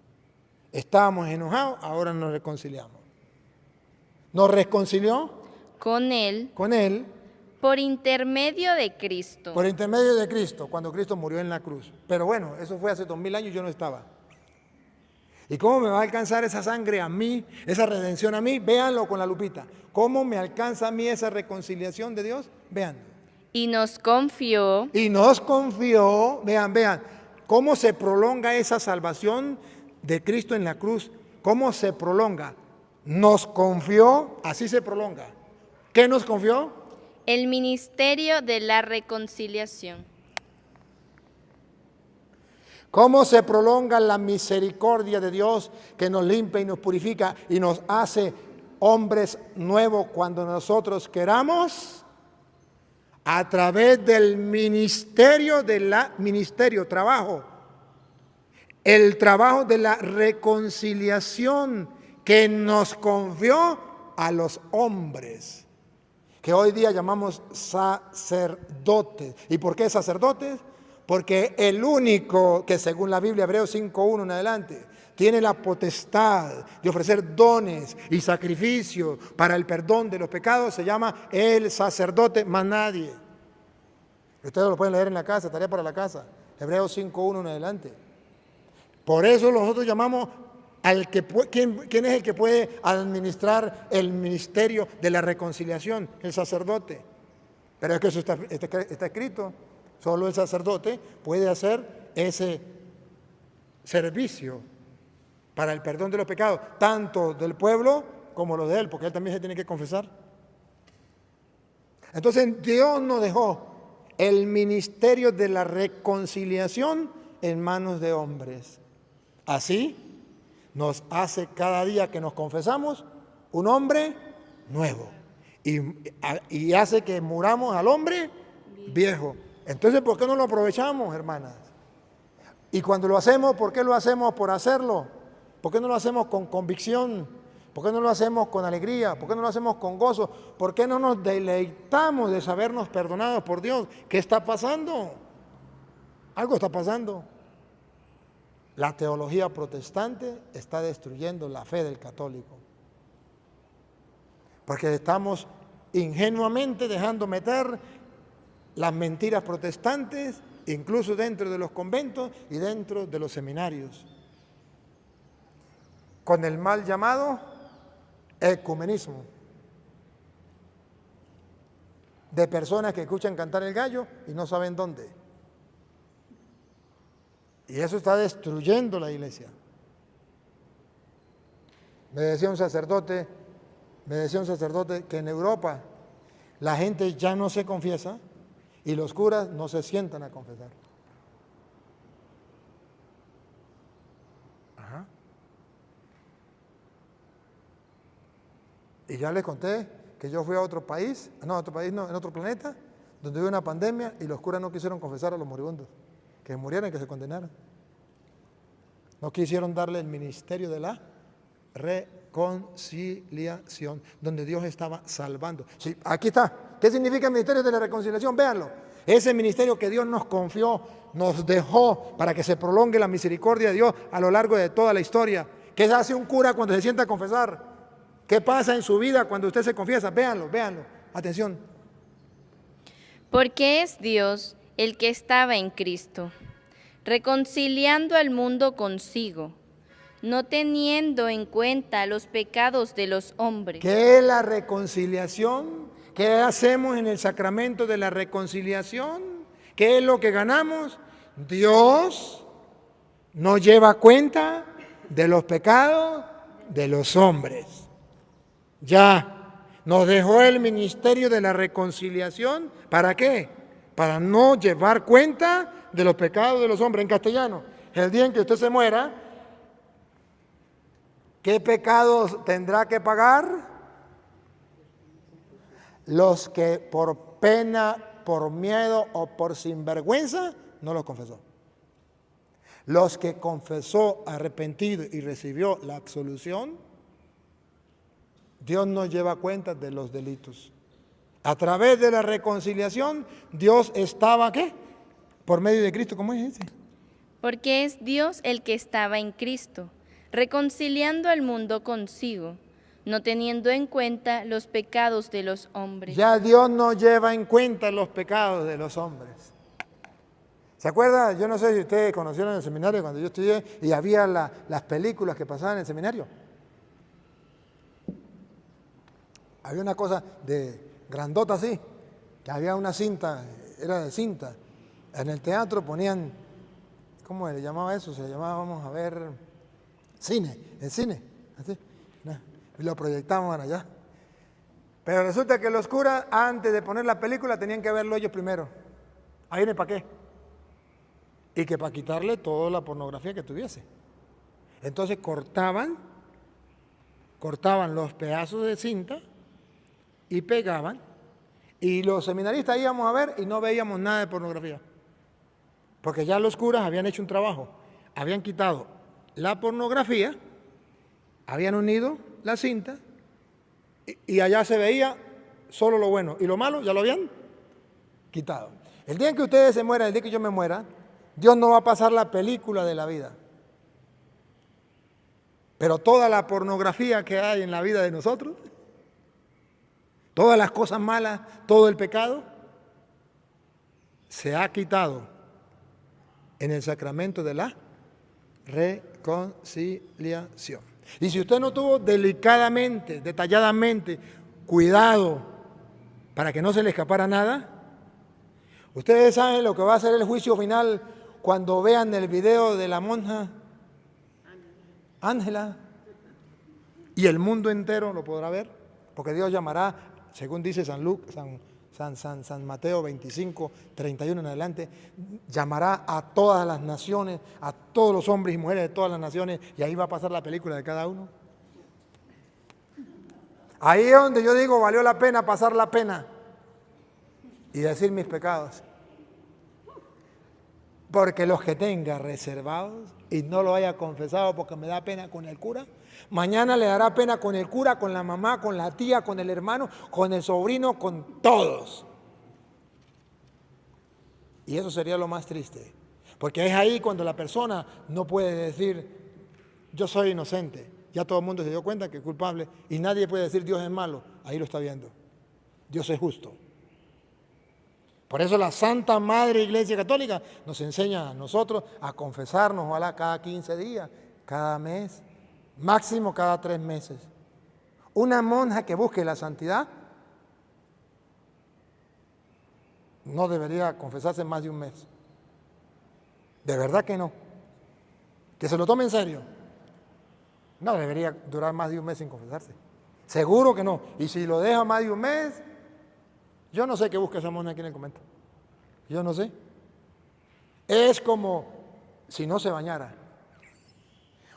Estábamos enojados, ahora nos reconciliamos. Nos reconcilió con Él con Él por intermedio de Cristo. por intermedio de Cristo, cuando Cristo murió en la cruz. Pero bueno, eso fue hace 2000 años, yo no estaba. ¿Y cómo me va a alcanzar esa sangre a mí, esa redención a mí? Véanlo con la lupita. ¿Cómo me alcanza a mí esa reconciliación de Dios? Vean. Y nos confió Y nos confió, vean, cómo se prolonga esa salvación de Cristo en la cruz. ¿Cómo se prolonga? Nos confió, así se prolonga. ¿Qué nos confió? el ministerio de la reconciliación. ¿Cómo se prolonga la misericordia de Dios que nos limpia y nos purifica y nos hace hombres nuevos cuando nosotros queramos? A través del trabajo. El trabajo de la reconciliación que nos confió a los hombres, que hoy día llamamos sacerdotes. ¿Y por qué sacerdotes? Porque el único que, según la Biblia, Hebreos 5:1 en adelante, tiene la potestad de ofrecer dones y sacrificios para el perdón de los pecados, se llama el sacerdote, más nadie. Ustedes lo pueden leer en la casa, tarea para la casa, Hebreos 5:1 en adelante. Por eso nosotros llamamos al que ¿quién es el que puede administrar el ministerio de la reconciliación? El sacerdote. Pero es que eso está escrito. Solo el sacerdote puede hacer ese servicio para el perdón de los pecados, tanto del pueblo como los de él, porque él también se tiene que confesar. Entonces Dios nos dejó el ministerio de la reconciliación en manos de hombres. Así nos hace cada día que nos confesamos un hombre nuevo y hace que muramos al hombre viejo. Entonces, ¿por qué no lo aprovechamos, hermanas? Y cuando lo hacemos, ¿por qué lo hacemos por hacerlo? ¿Por qué no lo hacemos con convicción? ¿Por qué no lo hacemos con alegría? ¿Por qué no lo hacemos con gozo? ¿Por qué no nos deleitamos de sabernos perdonados por Dios? ¿Qué está pasando? Algo está pasando. La teología protestante está destruyendo la fe del católico. Porque estamos ingenuamente dejando meter las mentiras protestantes, incluso dentro de los conventos y dentro de los seminarios, con el mal llamado ecumenismo, de personas que escuchan cantar el gallo y no saben dónde. Y eso está destruyendo la iglesia. Me decía un sacerdote que en Europa la gente ya no se confiesa y los curas no se sientan a confesar. Ajá. Y ya les conté que yo fui a otro país, no, en otro planeta, donde hubo una pandemia y los curas no quisieron confesar a los moribundos, que murieran y que se condenaran. No quisieron darle el ministerio de la reconciliación, donde Dios estaba salvando. Sí, aquí está. ¿Qué significa el ministerio de la reconciliación? Véanlo. Ese ministerio que Dios nos confió, nos dejó para que se prolongue la misericordia de Dios a lo largo de toda la historia. ¿Qué hace un cura cuando se sienta a confesar? ¿Qué pasa en su vida cuando usted se confiesa? Véanlo, véanlo. Atención. Porque es Dios el que estaba en Cristo, reconciliando al mundo consigo, no teniendo en cuenta los pecados de los hombres. ¿Qué es la reconciliación? ¿Qué hacemos en el sacramento de la reconciliación? ¿Qué es lo que ganamos? Dios no lleva cuenta de los pecados de los hombres. Ya nos dejó el ministerio de la reconciliación. ¿Para qué? Para no llevar cuenta de los pecados de los hombres. En castellano, el día en que usted se muera, ¿qué pecados tendrá que pagar? Los que por pena, por miedo o por sinvergüenza no los confesó. Los que confesó, arrepentido y recibió la absolución, Dios no lleva cuenta de los delitos. A través de la reconciliación, Dios estaba, ¿qué? Por medio de Cristo, ¿cómo es ese? Porque es Dios el que estaba en Cristo, reconciliando al mundo consigo, no teniendo en cuenta los pecados de los hombres. Ya Dios no lleva en cuenta los pecados de los hombres. ¿Se acuerda? Yo no sé si ustedes conocieron el seminario cuando yo estudié y había las películas que pasaban en el seminario. Había una cosa de grandota así, que había una cinta, era de cinta. En el teatro ponían, ¿cómo le llamaba eso? Se llamaba, vamos a ver, cine, el cine, así, y lo proyectaban allá. Pero resulta que los curas, antes de poner la película, tenían que verlo ellos primero. Ahí viene para qué. Y que para quitarle toda la pornografía que tuviese. Entonces cortaban los pedazos de cinta y pegaban, y los seminaristas íbamos a ver y no veíamos nada de pornografía. Porque ya los curas habían hecho un trabajo, habían quitado la pornografía, habían unido la cinta y allá se veía solo lo bueno y lo malo ya lo habían quitado. El día en que ustedes se mueran, el día que yo me muera, Dios no va a pasar la película de la vida. Pero toda la pornografía que hay en la vida de nosotros, todas las cosas malas, todo el pecado, se ha quitado en el sacramento de la reconciliación. Y si usted no tuvo delicadamente, detalladamente, cuidado para que no se le escapara nada, ustedes saben lo que va a ser el juicio final cuando vean el video de la monja Ángela, y el mundo entero lo podrá ver, porque Dios llamará, según dice San Mateo 25, 31 en adelante, llamará a todas las naciones, a todos los hombres y mujeres de todas las naciones, y ahí va a pasar la película de cada uno. Ahí es donde yo digo, valió la pena pasar la pena y decir mis pecados. Porque los que tenga reservados y no lo haya confesado porque me da pena con el cura, mañana le dará pena con el cura, con la mamá, con la tía, con el hermano, con el sobrino, con todos. Y eso sería lo más triste. Porque es ahí cuando la persona no puede decir, yo soy inocente. Ya todo el mundo se dio cuenta que es culpable y nadie puede decir Dios es malo. Ahí lo está viendo. Dios es justo. Por eso la Santa Madre Iglesia Católica nos enseña a nosotros a confesarnos, ojalá cada 15 días, cada mes, máximo cada 3 meses. Una monja que busque la santidad no debería confesarse más de un mes. De verdad que no. Que se lo tome en serio. No debería durar más de un mes sin confesarse. Seguro que no. Y si lo deja más de un mes, Yo no sé qué busca esa monja aquí en el convento. Yo no sé. Es como si no se bañara.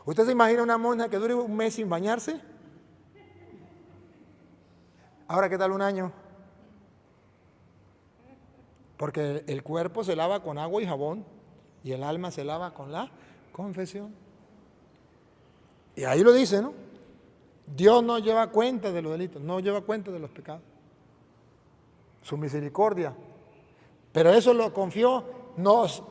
¿Usted se imagina una monja que dure un mes sin bañarse? Ahora, ¿qué tal un año? Porque el cuerpo se lava con agua y jabón y el alma se lava con la confesión. Y ahí lo dice, ¿no? Dios no lleva cuenta de los delitos, no lleva cuenta de los pecados. Su misericordia. Pero eso lo confió, nos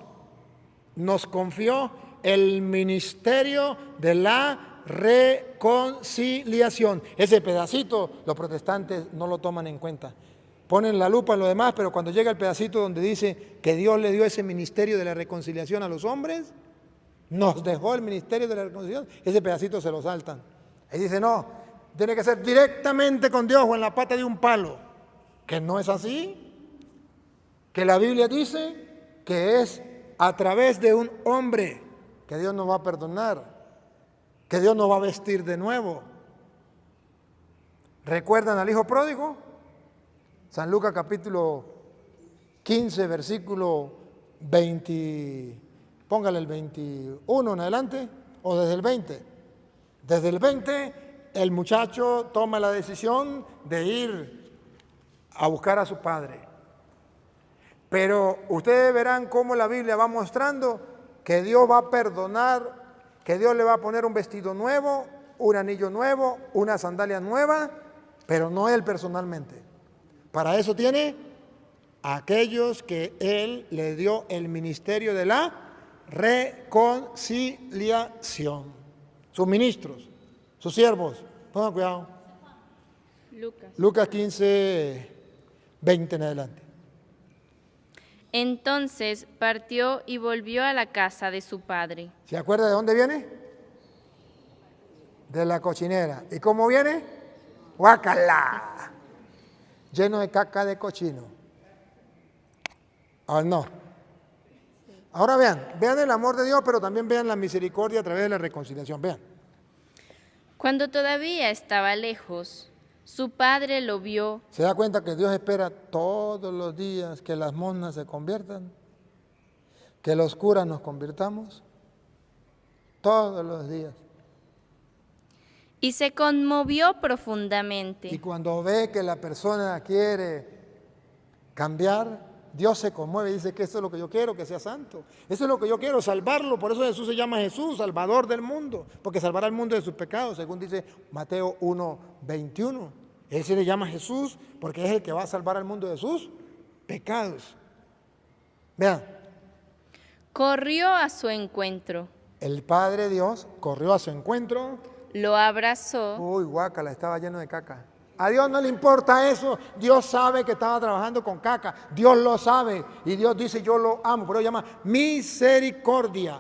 confió el ministerio de la reconciliación. Ese pedacito los protestantes no lo toman en cuenta. Ponen la lupa en lo demás, pero cuando llega el pedacito donde dice que Dios le dio ese ministerio de la reconciliación a los hombres, nos dejó el ministerio de la reconciliación, ese pedacito se lo saltan. Ahí dice, no, tiene que ser directamente con Dios o en la pata de un palo. Que no es así. Que la Biblia dice que es a través de un hombre que Dios nos va a perdonar, que Dios nos va a vestir de nuevo. ¿Recuerdan al hijo pródigo? San Lucas capítulo 15, versículo 20, póngale el 21 en adelante, o desde el 20. Desde el 20, el muchacho toma la decisión de ir a buscar a su padre. Pero ustedes verán cómo la Biblia va mostrando que Dios va a perdonar, que Dios le va a poner un vestido nuevo, un anillo nuevo, una sandalia nueva, pero no él personalmente. Para eso tiene a aquellos que él le dio el ministerio de la reconciliación. Sus ministros, sus siervos. Pongan cuidado. Lucas 15, 20 en adelante. Entonces partió y volvió a la casa de su padre. ¿Se acuerda de dónde viene? De la cochinera. ¿Y cómo viene? ¡Guácala! Lleno de caca de cochino. Ah, no. Ahora vean el amor de Dios, pero también vean la misericordia a través de la reconciliación. Vean. Cuando todavía estaba lejos, su padre lo vio. ¿Se da cuenta que Dios espera todos los días que las monjas se conviertan? Que los curas nos convirtamos. Todos los días. Y se conmovió Y profundamente. cuando ve que la persona quiere cambiar, Dios se conmueve y dice que esto es lo que yo quiero, que sea santo. Eso es lo que yo quiero, salvarlo. Por eso Jesús se llama Jesús, Salvador del mundo, porque salvará al mundo de sus pecados, según dice Mateo 1:21. Él se le llama Jesús porque es el que va a salvar al mundo de sus pecados. Vean, Corrió a su encuentro, el Padre Dios corrió a su encuentro. lo abrazó Uy, guácala, estaba lleno de caca. A Dios no le importa eso. Dios sabe que estaba trabajando con caca. Dios lo sabe. Y Dios dice, yo lo amo. Por eso llama misericordia.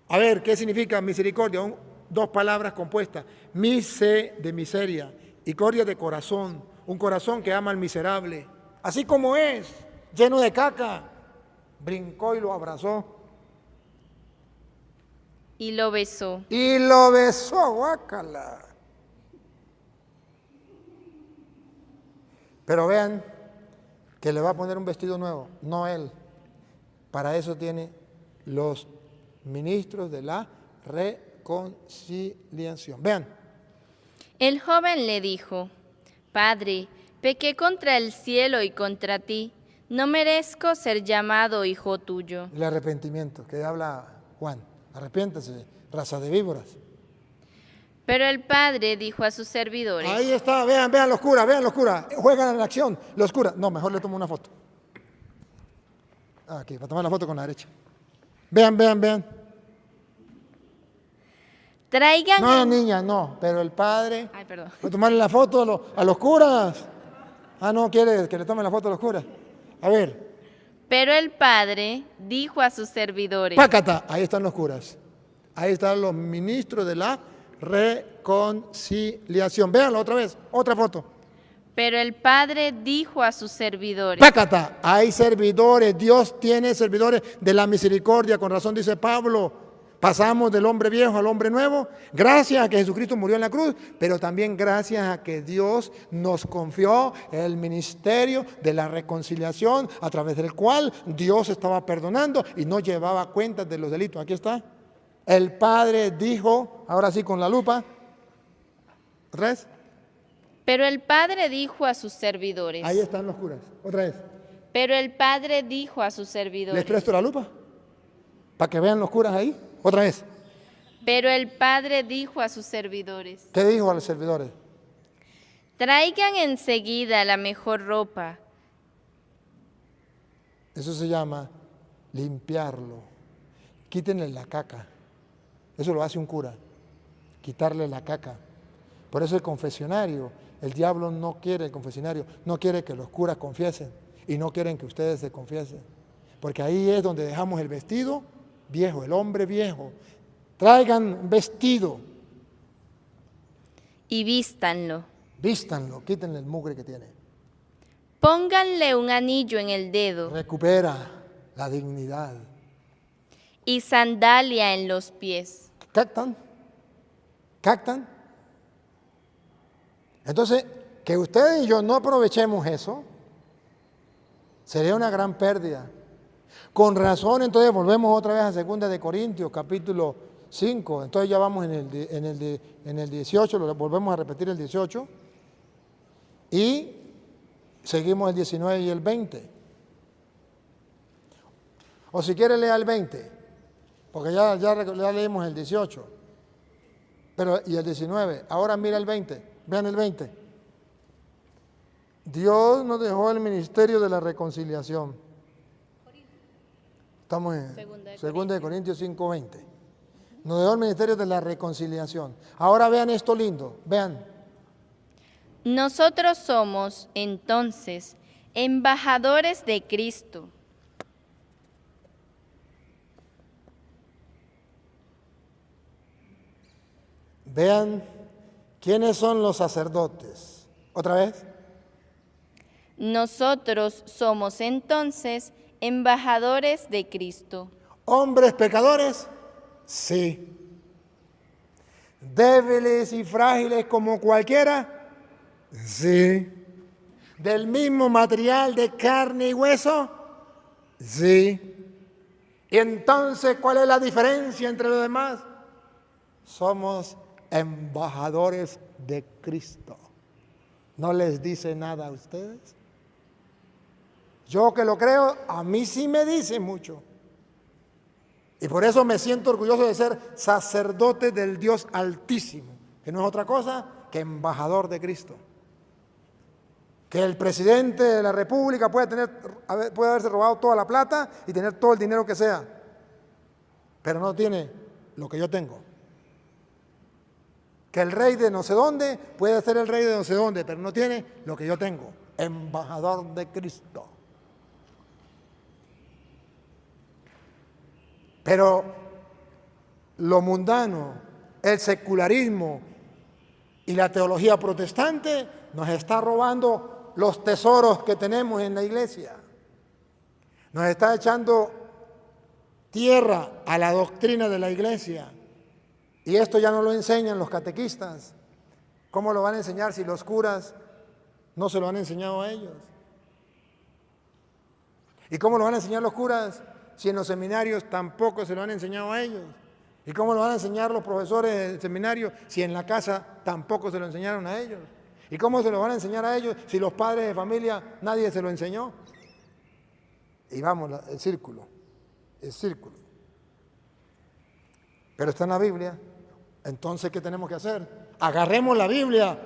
A ver, ¿qué significa misericordia? Dos palabras compuestas. Mise de miseria y cordia de corazón. Un corazón que ama al miserable. Así como es, lleno de caca. Brincó y lo abrazó. y lo besó. Y lo besó, guácala. Pero vean que le va a poner un vestido nuevo, no él. Para eso tiene los ministros de la reconciliación. Vean. El joven le dijo, Padre, pequé contra el cielo y contra ti. No merezco ser llamado hijo tuyo. El arrepentimiento, que habla Juan. Arrepiéntase, raza de víboras. Pero el padre dijo a sus servidores, Ahí está, vean los curas, juegan en la acción, los curas. No, mejor le tomo una foto. Aquí, para tomar la foto con la derecha. Vean. traigan... No, niña, no, pero el padre. Ay, perdón. ¿Va a tomarle la foto a los curas? Ah, no, quiere que le tome la foto a los curas. A ver, Pero el padre dijo a sus servidores, pácata, ahí están los curas. Ahí están los ministros de la reconciliación. Véanlo otra vez, otra foto. pero el padre dijo a sus servidores, Pácata, hay servidores, Dios tiene servidores de la misericordia, con razón dice Pablo, Pasamos del hombre viejo al hombre nuevo, gracias a que Jesucristo murió en la cruz, pero también gracias a que Dios nos confió el ministerio de la reconciliación, a través del cual Dios estaba perdonando y no llevaba cuentas de los delitos. Aquí está. El Padre dijo, ahora sí con la lupa, otra vez. Pero el Padre dijo a sus servidores. Ahí están los curas, otra vez. Pero el Padre dijo a sus ¿Les servidores. presto la lupa? Para que vean los curas ahí. Otra vez. Pero el Padre dijo a sus servidores. ¿Qué dijo a los servidores? Traigan enseguida la mejor ropa. Eso se llama limpiarlo. Quítenle la caca. Eso lo hace un cura. Quitarle la caca. Por eso el confesionario, el diablo no quiere el confesionario, no quiere que los curas confiesen y no quieren que ustedes se confiesen. Porque ahí es donde dejamos el vestido viejo, el hombre viejo. Traigan vestido. Y vístanlo. Vístanlo, quítenle el mugre que tiene. Pónganle un anillo en el dedo Recupera la dignidad. y sandalia en los pies. ¿Captan? ¿Captan? Entonces, que ustedes y yo no aprovechemos eso, sería una gran pérdida. Con razón, entonces volvemos otra vez a 2 de Corintios, capítulo 5. Entonces ya vamos en el 18, lo volvemos a repetir el 18. Y seguimos el 19 y el 20. O si quiere lea el 20, porque ya leímos el 18. Pero, y el 19. Ahora mira el 20. Vean el 20. Dios nos dejó el ministerio de la reconciliación. Estamos en 2 de Corintios 5:20. Nos dejó el ministerio de la reconciliación. Ahora vean esto lindo. Vean. Nosotros somos, entonces, embajadores de Cristo. Vean quiénes son los sacerdotes. ¿Otra vez? Nosotros somos, entonces, embajadores de Cristo. ¿Hombres pecadores? Sí. ¿Débiles y frágiles como cualquiera? Sí. ¿Del mismo material de carne y hueso? Sí. ¿Y entonces cuál es la diferencia entre los demás? Somos embajadores de Cristo. ¿No les dice nada a ustedes? Yo que lo creo, a mí sí me dice mucho. Y por eso me siento orgulloso de ser sacerdote del Dios Altísimo, que no es otra cosa que embajador de Cristo. Que el presidente de la República puede haberse robado toda la plata y tener todo el dinero que sea, pero no tiene lo que yo tengo. Que el rey de no sé dónde puede ser el rey de no sé dónde, pero no tiene lo que yo tengo. Embajador de Cristo. Pero lo mundano, el secularismo y la teología protestante nos está robando los tesoros que tenemos en la iglesia. Nos está echando tierra a la doctrina de la iglesia. Y esto ya no lo enseñan los catequistas. ¿Cómo lo van a enseñar si los curas no se lo han enseñado a ellos? ¿Y cómo lo van a enseñar los curas si en los seminarios tampoco se lo han enseñado a ellos? ¿Y cómo lo van a enseñar los profesores del seminario si en la casa tampoco se lo enseñaron a ellos? ¿Y cómo se lo van a enseñar a ellos si los padres de familia nadie se lo enseñó? Y vamos, el círculo. Pero está en la Biblia. Entonces, ¿qué tenemos que hacer? Agarremos la Biblia,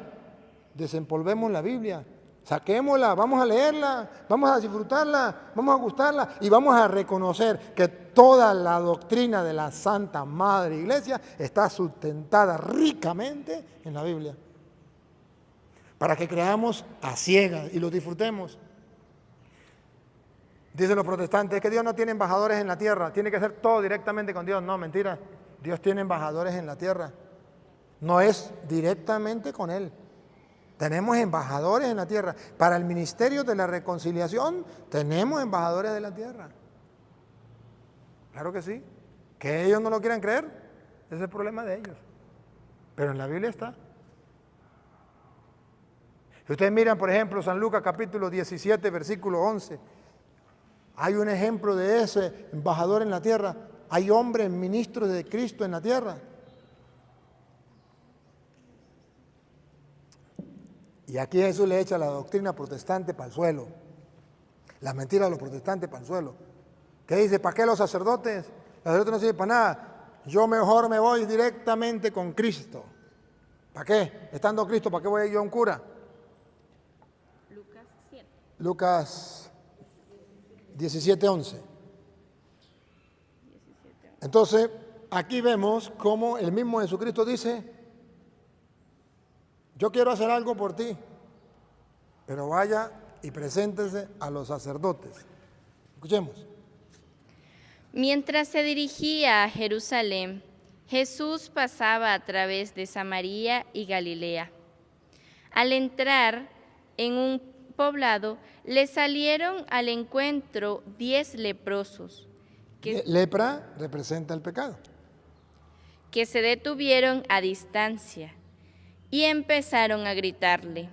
desempolvemos la Biblia, saquémosla, vamos a leerla, vamos a disfrutarla, vamos a gustarla y vamos a reconocer que toda la doctrina de la Santa Madre Iglesia está sustentada ricamente en la Biblia. Para que creamos a ciegas y lo disfrutemos. Dicen los protestantes, es que Dios no tiene embajadores en la tierra, tiene que hacer todo directamente con Dios. No, mentira. Dios tiene embajadores en la tierra. No es directamente con Él. Tenemos embajadores en la tierra. Para el ministerio de la reconciliación, tenemos embajadores de la tierra. Claro que sí. Que ellos no lo quieran creer, ese es el problema de ellos. Pero en la Biblia está. Si ustedes miran, por ejemplo, San Lucas capítulo 17, versículo 11, hay un ejemplo de ese embajador en la tierra. Hay hombres, ministros de Cristo en la tierra. Y aquí Jesús le echa la doctrina protestante para el suelo. La mentira de los protestantes para el suelo. ¿Qué dice? ¿Para qué los sacerdotes? Los sacerdotes no sirven para nada. Yo mejor me voy directamente con Cristo. ¿Para qué? Estando Cristo, ¿para qué voy yo a un cura? Lucas 7. Lucas 17:11. Entonces, aquí vemos cómo el mismo Jesucristo dice, yo quiero hacer algo por ti, pero vaya y preséntese a los sacerdotes. Escuchemos. Mientras se dirigía a Jerusalén, Jesús pasaba a través de Samaria y Galilea. Al entrar en un poblado, le salieron al encuentro 10 leprosos, Lepra representa el pecado. que se detuvieron a distancia y empezaron a gritarle,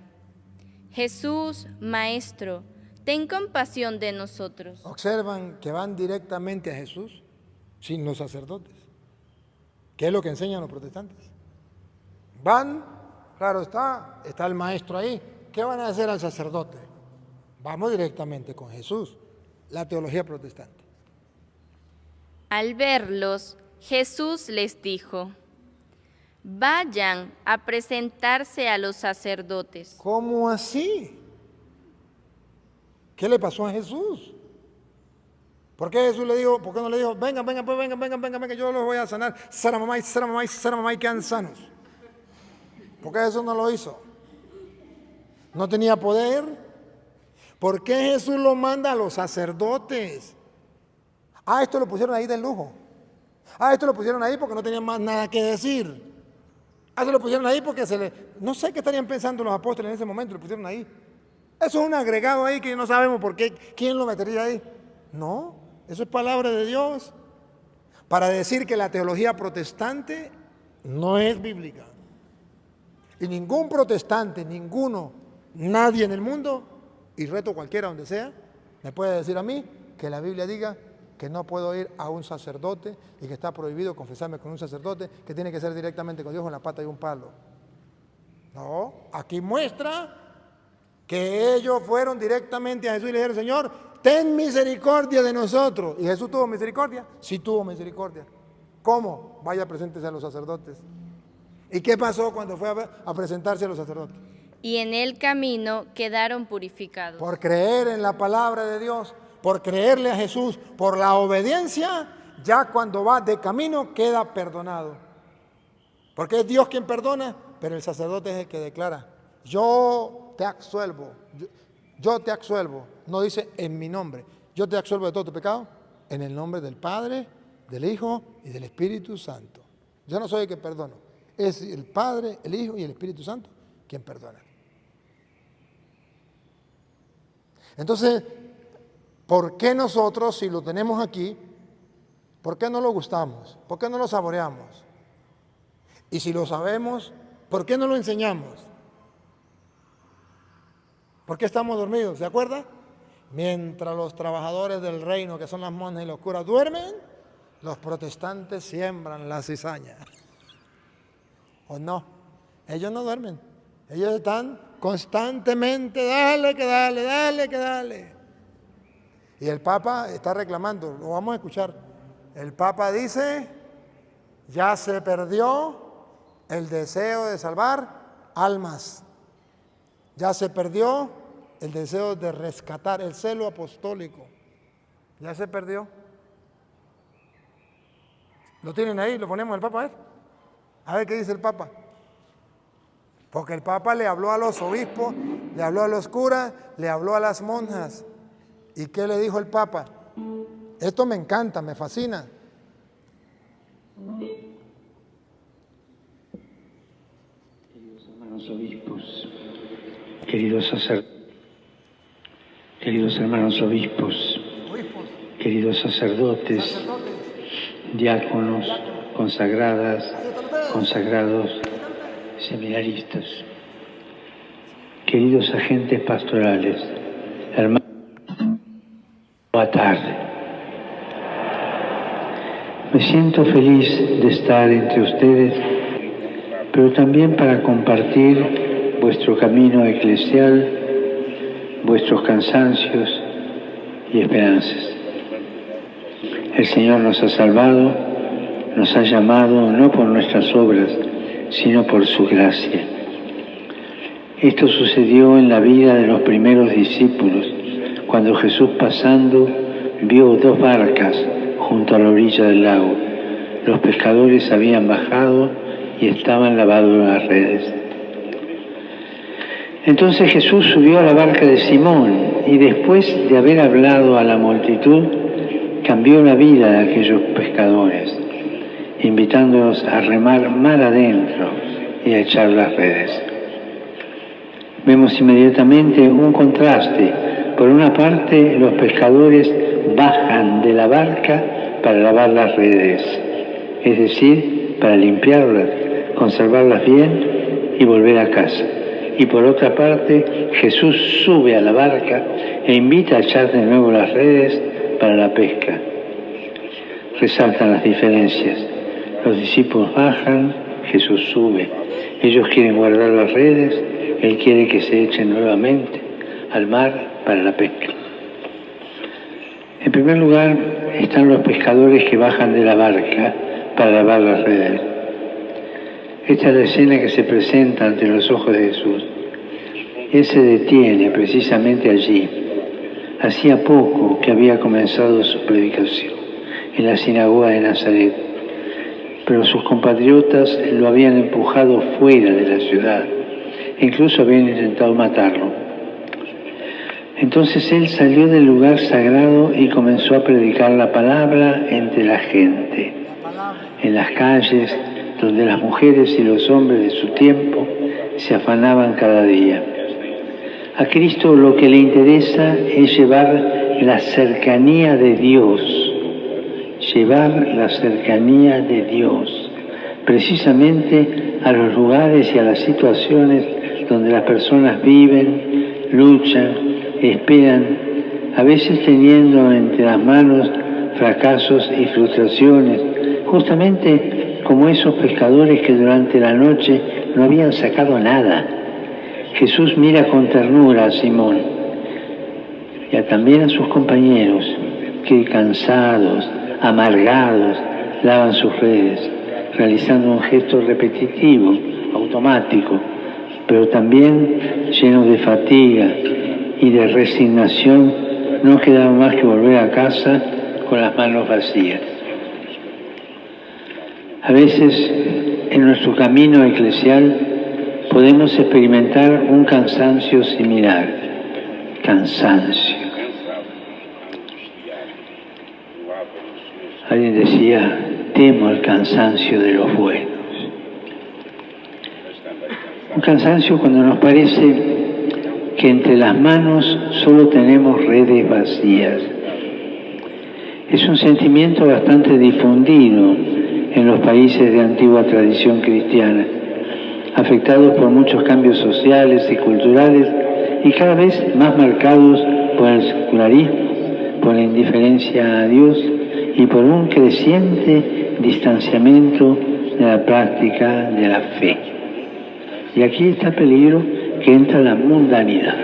Jesús, Maestro, ten compasión de nosotros. Observan que van directamente a Jesús sin los sacerdotes. ¿Qué es lo que enseñan los protestantes? Van, claro está el maestro ahí. ¿Qué van a hacer al sacerdote? Vamos directamente con Jesús, la teología protestante. Al verlos, Jesús les dijo, vayan a presentarse a los sacerdotes. ¿Cómo así? ¿Qué le pasó a Jesús? ¿Por qué Jesús le dijo, por qué no le dijo, vengan, yo los voy a sanar, saramamá y quedan sanos? ¿Por qué Jesús no lo hizo? ¿No tenía poder? ¿Por qué Jesús lo manda a los sacerdotes? Esto lo pusieron ahí de lujo. Esto lo pusieron ahí porque no tenían más nada que decir. Esto lo pusieron ahí porque no sé qué estarían pensando los apóstoles en ese momento, lo pusieron ahí. Eso es un agregado ahí que no sabemos por qué, quién lo metería ahí. No, eso es palabra de Dios. Para decir que la teología protestante no es bíblica. Y ningún protestante, nadie en el mundo, y reto cualquiera donde sea, me puede decir a mí que la Biblia diga que no puedo ir a un sacerdote y que está prohibido confesarme con un sacerdote, que tiene que ser directamente con Dios con la pata y un palo. No, aquí muestra que ellos fueron directamente a Jesús y le dijeron, Señor, ten misericordia de nosotros. ¿Y Jesús tuvo misericordia? Sí tuvo misericordia. ¿Cómo? Vaya, preséntese a los sacerdotes. ¿Y qué pasó cuando fue a presentarse a los sacerdotes? Y en el camino quedaron purificados. Por creer en la palabra de Dios, por creerle a Jesús, por la obediencia, ya cuando va de camino queda perdonado. Porque es Dios quien perdona, pero el sacerdote es el que declara, yo te absuelvo, yo te absuelvo. No dice en mi nombre, yo te absuelvo de todo tu pecado, en el nombre del Padre, del Hijo y del Espíritu Santo. Yo no soy el que perdono, es el Padre, el Hijo y el Espíritu Santo quien perdona. Entonces, ¿por qué nosotros, si lo tenemos aquí, por qué no lo gustamos? ¿Por qué no lo saboreamos? Y si lo sabemos, ¿por qué no lo enseñamos? ¿Por qué estamos dormidos? ¿Se acuerda? Mientras los trabajadores del reino, que son las monjas y los curas, duermen, los protestantes siembran la cizaña. ¿O no? Ellos no duermen. Ellos están constantemente, dale, que dale, dale, que dale. Y el Papa está reclamando, lo vamos a escuchar. El Papa dice, ya se perdió el deseo de salvar almas. Ya se perdió el deseo de rescatar, el celo apostólico. Ya se perdió. ¿Lo tienen ahí? ¿Lo ponemos al Papa a ver? A ver qué dice el Papa. Porque el Papa le habló a los obispos, le habló a los curas, le habló a las monjas. ¿Y qué le dijo el Papa? Esto me encanta, me fascina. Queridos hermanos obispos, queridos hermanos obispos, queridos sacerdotes, diáconos, consagradas, consagrados, seminaristas, queridos agentes pastorales, hermanos, buenas tardes. Me siento feliz de estar entre ustedes, pero también para compartir vuestro camino eclesial, vuestros cansancios y esperanzas. El Señor nos ha salvado, nos ha llamado no por nuestras obras, sino por su gracia. Esto sucedió en la vida de los primeros discípulos, cuando Jesús pasando vio 2 barcas junto a la orilla del lago. Los pescadores habían bajado y estaban lavando las redes. Entonces Jesús subió a la barca de Simón y después de haber hablado a la multitud, cambió la vida de aquellos pescadores, invitándolos a remar mar adentro y a echar las redes. Vemos inmediatamente un contraste. Por una parte, los pescadores bajan de la barca para lavar las redes, es decir, para limpiarlas, conservarlas bien y volver a casa. Y por otra parte, Jesús sube a la barca e invita a echar de nuevo las redes para la pesca. Resaltan las diferencias. Los discípulos bajan, Jesús sube. Ellos quieren guardar las redes, Él quiere que se echen nuevamente al mar para la pesca. En primer lugar, están los pescadores que bajan de la barca para lavar las redes. Esta es la escena que se presenta ante los ojos de Jesús. Él se detiene precisamente allí. Hacía poco que había comenzado su predicación en la sinagoga de Nazaret, pero sus compatriotas lo habían empujado fuera de la ciudad e incluso habían intentado matarlo. Entonces él salió del lugar sagrado y comenzó a predicar la palabra entre la gente, en las calles donde las mujeres y los hombres de su tiempo se afanaban cada día. A Cristo lo que le interesa es llevar la cercanía de Dios, precisamente a los lugares y a las situaciones donde las personas viven, luchan, esperan, a veces teniendo entre las manos fracasos y frustraciones, justamente como esos pescadores que durante la noche no habían sacado nada. Jesús mira con ternura a Simón y también a sus compañeros que cansados, amargados, lavan sus redes, realizando un gesto repetitivo, automático, pero también lleno de fatiga y de resignación. No quedaba más que volver a casa con las manos vacías. A veces en nuestro camino eclesial podemos experimentar un cansancio similar. Cansancio. Alguien decía, temo el cansancio de los buenos. Un cansancio cuando nos parece que entre las manos solo tenemos redes vacías. Es un sentimiento bastante difundido en los países de antigua tradición cristiana, afectados por muchos cambios sociales y culturales y cada vez más marcados por el secularismo, por la indiferencia a Dios y por un creciente distanciamiento de la práctica de la fe. Y aquí está el peligro que entra la mundanidad.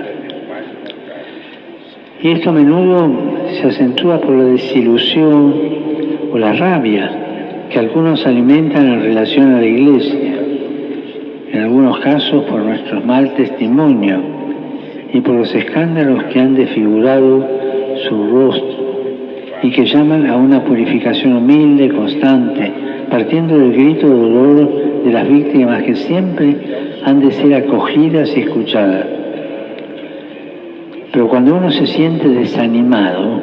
Y esto a menudo se acentúa por la desilusión o la rabia que algunos alimentan en relación a la Iglesia, en algunos casos por nuestro mal testimonio y por los escándalos que han desfigurado su rostro y que llaman a una purificación humilde, constante, partiendo del grito de dolor de las víctimas que siempre han de ser acogidas y escuchadas. Pero cuando uno se siente desanimado,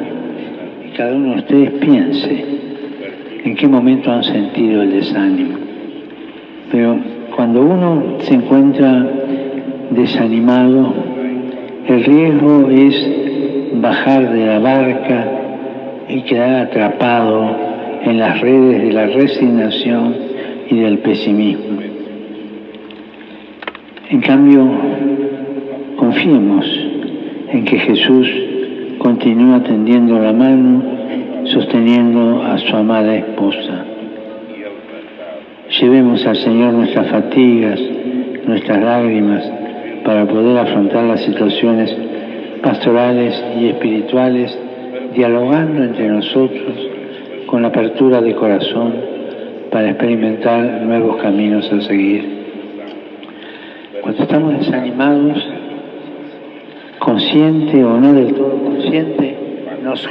y cada uno de ustedes piense en qué momento han sentido el desánimo, pero cuando uno se encuentra desanimado, el riesgo es bajar de la barca y quedar atrapado en las redes de la resignación y del pesimismo. En cambio, confiemos en que Jesús continúa tendiendo la mano, sosteniendo a su amada esposa. Llevemos al Señor nuestras fatigas, nuestras lágrimas, para poder afrontar las situaciones pastorales y espirituales, dialogando entre nosotros con apertura de corazón para experimentar nuevos caminos a seguir. Cuando estamos desanimados, consciente o no del todo consciente, nos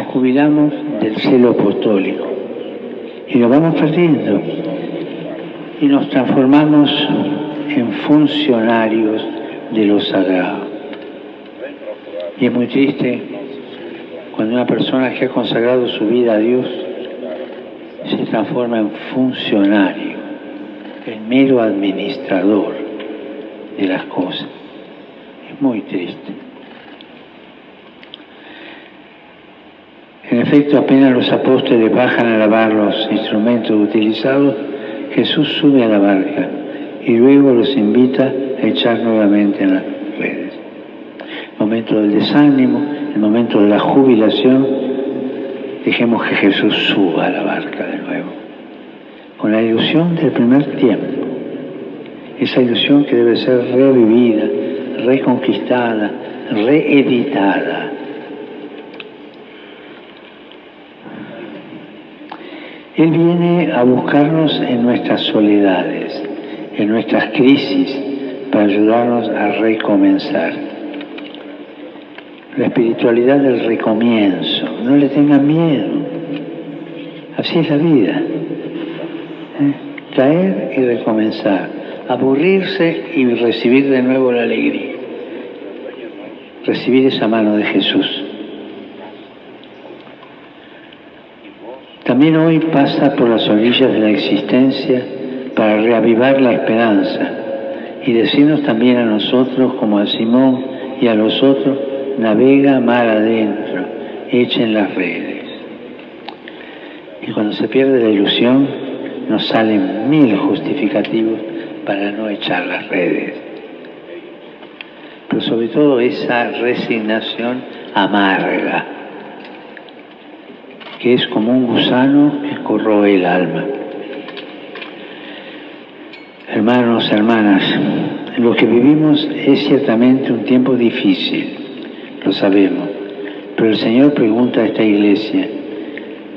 jubilamos del celo apostólico y lo vamos perdiendo y nos transformamos en funcionarios de lo sagrado. Y es muy triste cuando una persona que ha consagrado su vida a Dios se transforma en funcionario, en mero administrador de las cosas. Es muy triste. En efecto, apenas los apóstoles bajan a lavar los instrumentos utilizados, Jesús sube a la barca y luego los invita a echar nuevamente en las redes. El momento del desánimo, el momento de la jubilación, dejemos que Jesús suba a la barca de nuevo, con la ilusión del primer tiempo, esa ilusión que debe ser revivida, reconquistada, reeditada. Él viene a buscarnos en nuestras soledades, en nuestras crisis, para ayudarnos a recomenzar. La espiritualidad del recomienzo, no le tengan miedo, así es la vida. Caer y recomenzar, aburrirse y recibir de nuevo la alegría, recibir esa mano de Jesús. También hoy pasa por las orillas de la existencia para reavivar la esperanza y decirnos también a nosotros, como a Simón y a los otros, navega mar adentro, echen las redes. Y cuando se pierde la ilusión, nos salen 1000 justificativos para no echar las redes. Pero sobre todo esa resignación amarga, que es como un gusano que corroe el alma. Hermanos, hermanas, lo que vivimos es ciertamente un tiempo difícil, lo sabemos, pero el Señor pregunta a esta iglesia,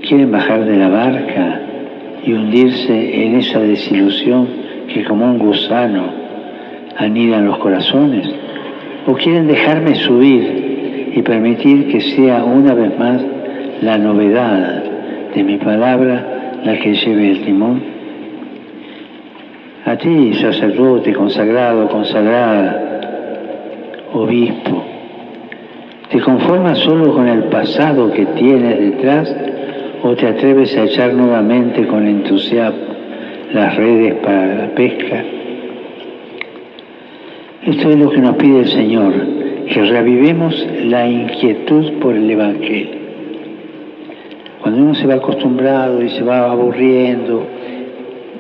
¿quieren bajar de la barca y hundirse en esa desilusión que como un gusano anida en los corazones? ¿O quieren dejarme subir y permitir que sea una vez más la novedad de mi palabra la que lleve el timón? A ti, sacerdote, consagrado, consagrada, obispo, ¿te conformas solo con el pasado que tienes detrás o te atreves a echar nuevamente con entusiasmo las redes para la pesca? Esto es lo que nos pide el Señor, que reavivemos la inquietud por el Evangelio. Cuando uno se va acostumbrado y se va aburriendo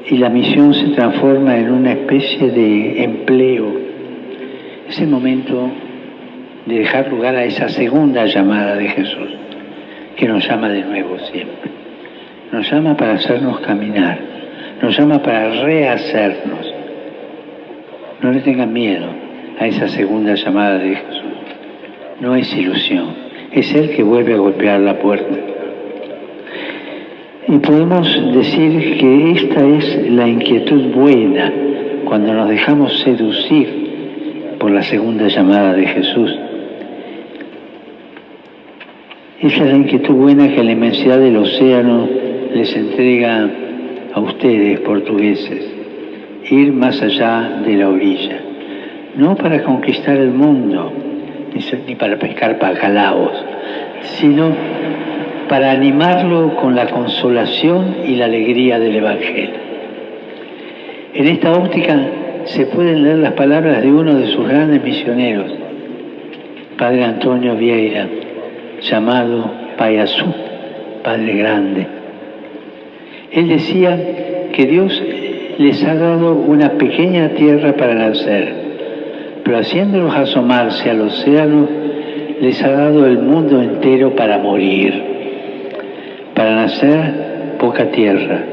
y la misión se transforma en una especie de empleo, es el momento de dejar lugar a esa segunda llamada de Jesús, que nos llama de nuevo siempre. Nos llama para hacernos caminar, nos llama para rehacernos. No le tengan miedo a esa segunda llamada de Jesús. No es ilusión, es Él que vuelve a golpear la puerta. Y podemos decir que esta es la inquietud buena cuando nos dejamos seducir por la segunda llamada de Jesús. Esa es la inquietud buena que la inmensidad del océano les entrega a ustedes, portugueses, ir más allá de la orilla, no para conquistar el mundo, ni para pescar bacalaos, sino para animarlo con la consolación y la alegría del Evangelio. En esta óptica se pueden leer las palabras de uno de sus grandes misioneros, Padre Antonio Vieira, llamado Payasú, Padre Grande. Él decía que Dios les ha dado una pequeña tierra para nacer, pero haciéndolos asomarse al océano, les ha dado el mundo entero para morir. Para nacer, poca tierra,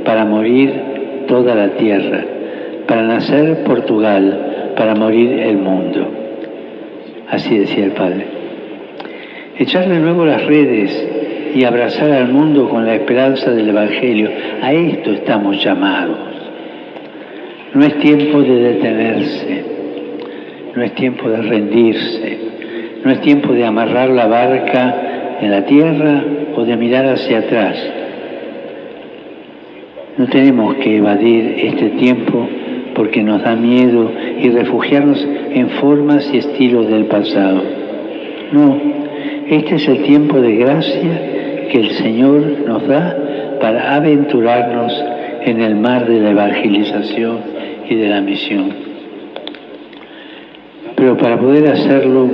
para morir, toda la tierra. Para nacer, Portugal, para morir, el mundo. Así decía el Padre. Echar de nuevo las redes y abrazar al mundo con la esperanza del Evangelio. A esto estamos llamados. No es tiempo de detenerse, no es tiempo de rendirse, no es tiempo de amarrar la barca en la tierra o de mirar hacia atrás. No tenemos que evadir este tiempo porque nos da miedo y refugiarnos en formas y estilos del pasado. No, este es el tiempo de gracia que el Señor nos da para aventurarnos en el mar de la evangelización y de la misión. Pero para poder hacerlo,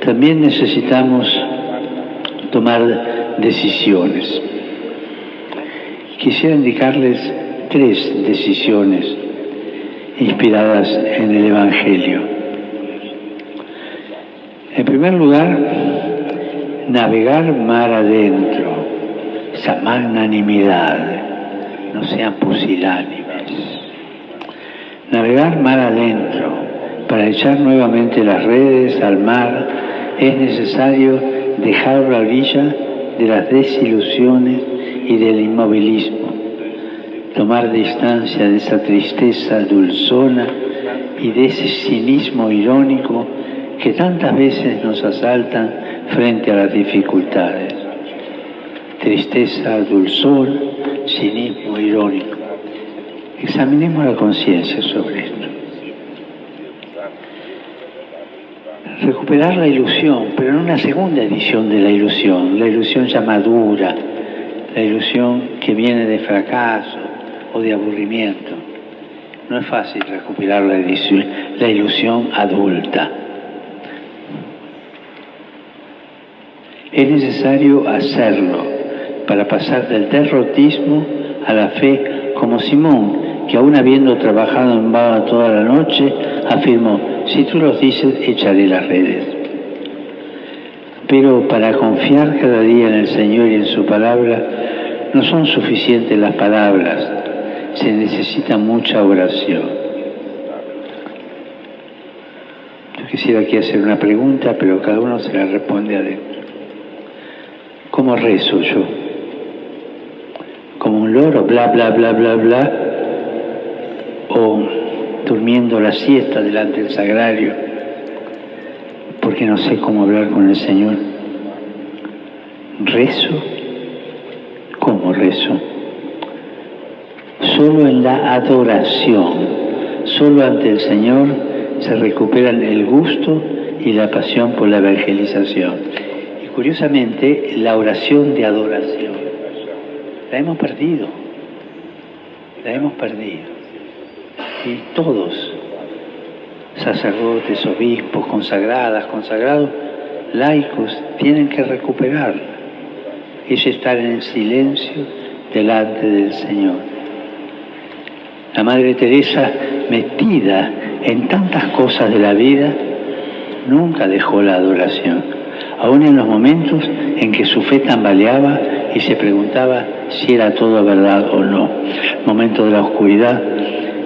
también necesitamos tomar decisiones. Quisiera indicarles 3 decisiones inspiradas en el Evangelio. En primer lugar, navegar mar adentro, esa magnanimidad, no sean pusilánimes. Navegar mar adentro, para echar nuevamente las redes al mar, es necesario dejar la orilla de las desilusiones y del inmovilismo, tomar distancia de esa tristeza dulzona y de ese cinismo irónico que tantas veces nos asaltan frente a las dificultades. Tristeza, dulzor, cinismo irónico. Examinemos la conciencia sobre esto. Recuperar la ilusión, pero no una segunda edición de la ilusión ya madura, la ilusión que viene de fracaso o de aburrimiento. No es fácil recuperar la ilusión adulta. Es necesario hacerlo para pasar del derrotismo a la fe, como Simón, que aún habiendo trabajado en vano toda la noche, afirmó: si tú los dices, echaré las redes. Pero para confiar cada día en el Señor y en su palabra, no son suficientes las palabras, se necesita mucha oración. Yo quisiera aquí hacer una pregunta, pero cada uno se la responde adentro. ¿Cómo rezo yo? ¿Como un loro, bla, bla, bla, bla, bla? ¿O durmiendo la siesta delante del sagrario porque no sé cómo hablar con el Señor? ¿Rezo? ¿Cómo rezo? Solo en la adoración, solo ante el Señor se recuperan el gusto y la pasión por la evangelización. Y curiosamente, la oración de adoración la hemos perdido. Y todos, sacerdotes, obispos, consagradas, consagrados, laicos, tienen que recuperarla. Es estar en silencio delante del Señor. La Madre Teresa, metida en tantas cosas de la vida, nunca dejó la adoración, aun en los momentos en que su fe tambaleaba y se preguntaba si era todo verdad o no. Momento de la oscuridad,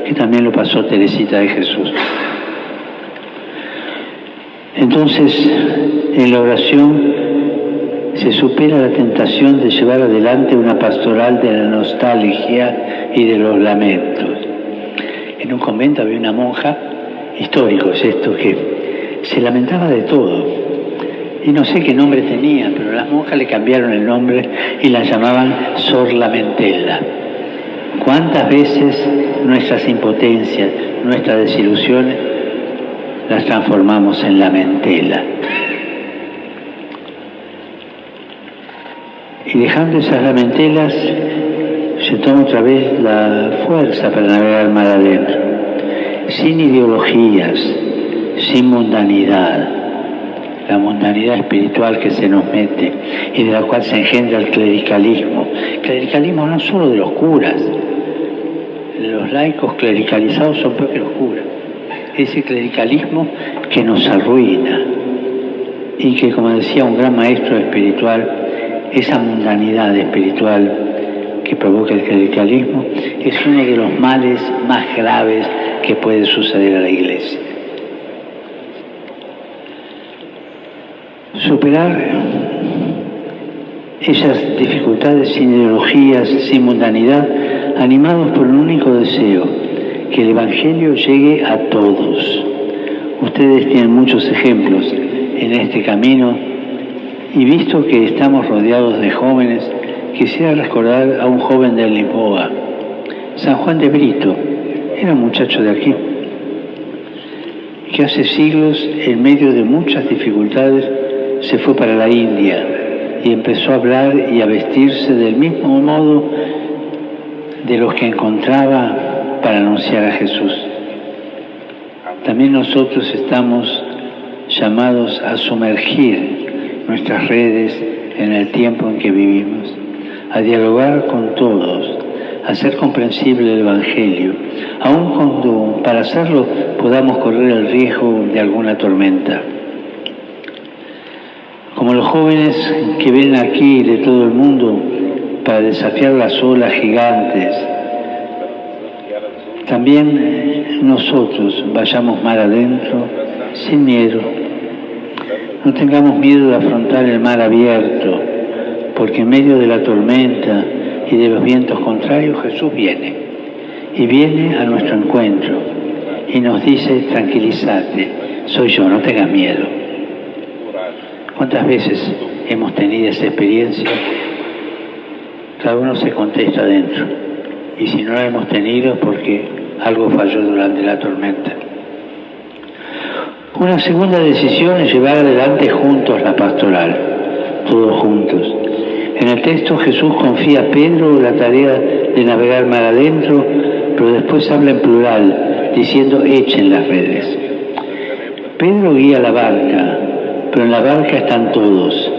que también lo pasó Teresita de Jesús. Entonces, en la oración se supera la tentación de llevar adelante una pastoral de la nostalgia y de los lamentos. En un convento había una monja, histórico es esto, que se lamentaba de todo. Y no sé qué nombre tenía, pero las monjas le cambiaron el nombre y la llamaban Sor Lamentela. ¿Cuántas veces nuestras impotencias, nuestras desilusiones, las transformamos en lamentela? Y dejando esas lamentelas, se toma otra vez la fuerza para navegar mar adentro, sin ideologías, sin mundanidad, la mundanidad espiritual que se nos mete y de la cual se engendra el clericalismo. Clericalismo no solo de los curas, los laicos clericalizados son peor que los curas. Ese clericalismo que nos arruina y que, como decía un gran maestro espiritual, esa mundanidad espiritual que provoca el clericalismo es uno de los males más graves que puede suceder a la Iglesia. Superar esas dificultades sin ideologías, sin mundanidad, animados por un único deseo, que el Evangelio llegue a todos. Ustedes tienen muchos ejemplos en este camino y visto que estamos rodeados de jóvenes, quisiera recordar a un joven de Lisboa, San Juan de Brito, era un muchacho de aquí, que hace siglos, en medio de muchas dificultades, se fue para la India y empezó a hablar y a vestirse del mismo modo de los que encontraba para anunciar a Jesús. También nosotros estamos llamados a sumergir nuestras redes en el tiempo en que vivimos, a dialogar con todos, a hacer comprensible el Evangelio, aun cuando para hacerlo podamos correr el riesgo de alguna tormenta. Como los jóvenes que vienen aquí de todo el mundo para desafiar las olas gigantes, también nosotros vayamos mar adentro, sin miedo. No tengamos miedo de afrontar el mar abierto, porque en medio de la tormenta y de los vientos contrarios Jesús viene, y viene a nuestro encuentro, y nos dice, tranquilízate, soy yo, no tengas miedo. ¿Cuántas veces hemos tenido esa experiencia? Cada uno se contesta adentro, y si no la hemos tenido es porque algo falló durante la tormenta. Una segunda decisión es llevar adelante juntos la pastoral, todos juntos. En el texto Jesús confía a Pedro la tarea de navegar mar adentro, pero después habla en plural, diciendo echen las redes. Pedro guía la barca, pero en la barca están todos,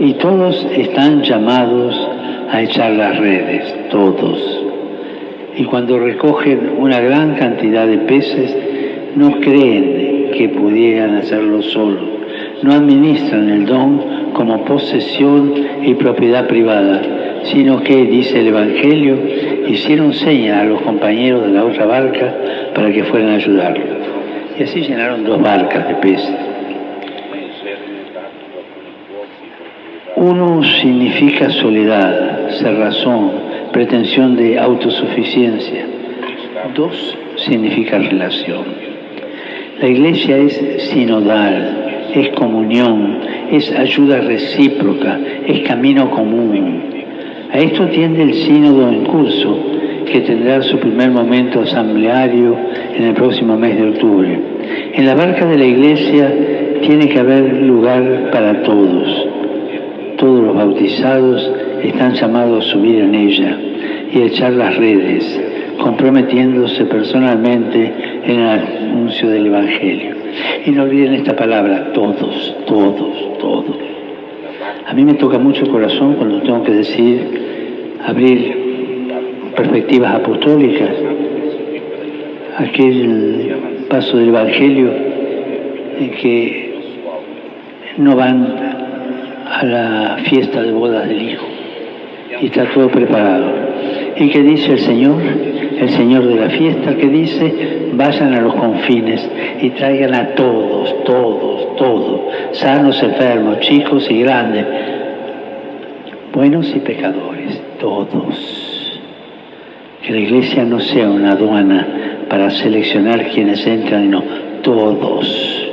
y todos están llamados a echar las redes, todos. Y cuando recogen una gran cantidad de peces, no creen que pudieran hacerlo solos, no administran el don como posesión y propiedad privada, sino que, dice el Evangelio, hicieron señas a los compañeros de la otra barca para que fueran a ayudarlos. Y así llenaron 2 barcas de peces. Uno significa soledad, cerrazón, pretensión de autosuficiencia. 2 significa relación. La Iglesia es sinodal, es comunión, es ayuda recíproca, es camino común. A esto tiende el sínodo en curso, que tendrá su primer momento asambleario en el próximo mes de octubre. En la barca de la Iglesia tiene que haber lugar para todos. Todos los bautizados están llamados a subir en ella y a echar las redes, comprometiéndose personalmente en el anuncio del Evangelio. Y no olviden esta palabra, todos, todos, todos. A mí me toca mucho el corazón cuando tengo que decir, abrir perspectivas apostólicas, aquel paso del Evangelio en que no van a la fiesta de bodas del Hijo y está todo preparado. ¿Y qué dice el Señor de la fiesta? Que dice, vayan a los confines y traigan a todos, todos, todos, sanos, enfermos, chicos y grandes, buenos y pecadores, todos. Que la Iglesia no sea una aduana para seleccionar quienes entran, no, todos.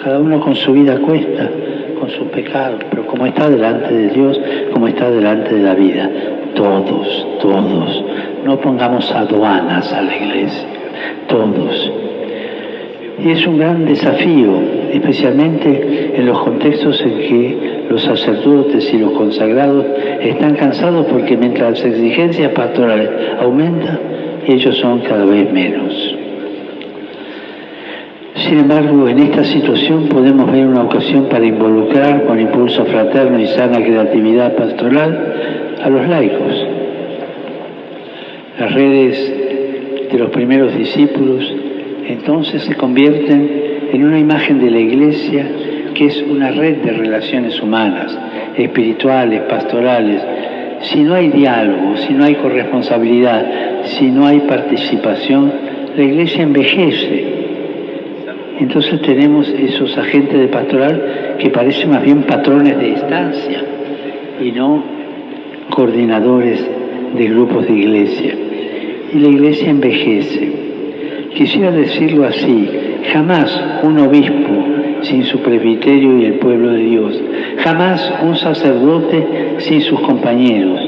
Cada uno con su vida cuesta, con sus pecados, pero como está delante de Dios, como está delante de la vida, todos, todos. No pongamos aduanas a la Iglesia, todos. Y es un gran desafío, especialmente en los contextos en que los sacerdotes y los consagrados están cansados porque mientras las exigencias pastorales aumentan, ellos son cada vez menos. Sin embargo, en esta situación podemos ver una ocasión para involucrar con impulso fraterno y sana creatividad pastoral a los laicos. Las redes de los primeros discípulos entonces se convierten en una imagen de la Iglesia que es una red de relaciones humanas, espirituales, pastorales. Si no hay diálogo, si no hay corresponsabilidad, si no hay participación, la Iglesia envejece. Entonces tenemos esos agentes de pastoral que parecen más bien patrones de estancia y no coordinadores de grupos de iglesia. Y la iglesia envejece. Quisiera decirlo así, jamás un obispo sin su presbiterio y el pueblo de Dios, jamás un sacerdote sin sus compañeros,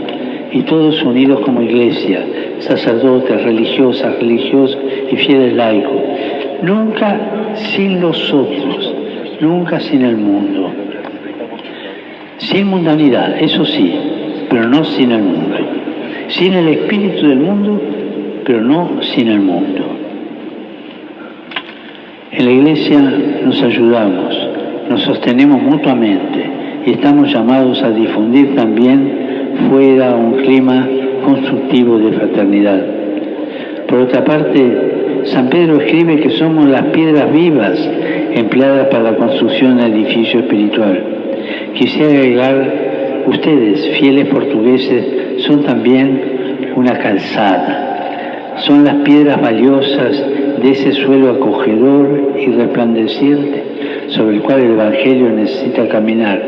y todos unidos como iglesia, sacerdotes, religiosas, religiosos y fieles laicos. Nunca sin los otros, nunca sin el mundo. Sin mundanidad, eso sí, pero no sin el mundo. Sin el espíritu del mundo, pero no sin el mundo. En la iglesia nos ayudamos, nos sostenemos mutuamente y estamos llamados a difundir también fuera un clima constructivo de fraternidad. Por otra parte, San Pedro escribe que somos las piedras vivas empleadas para la construcción del edificio espiritual. Quisiera agregar, ustedes, fieles portugueses, son también una calzada. Son las piedras valiosas de ese suelo acogedor y resplandeciente sobre el cual el Evangelio necesita caminar.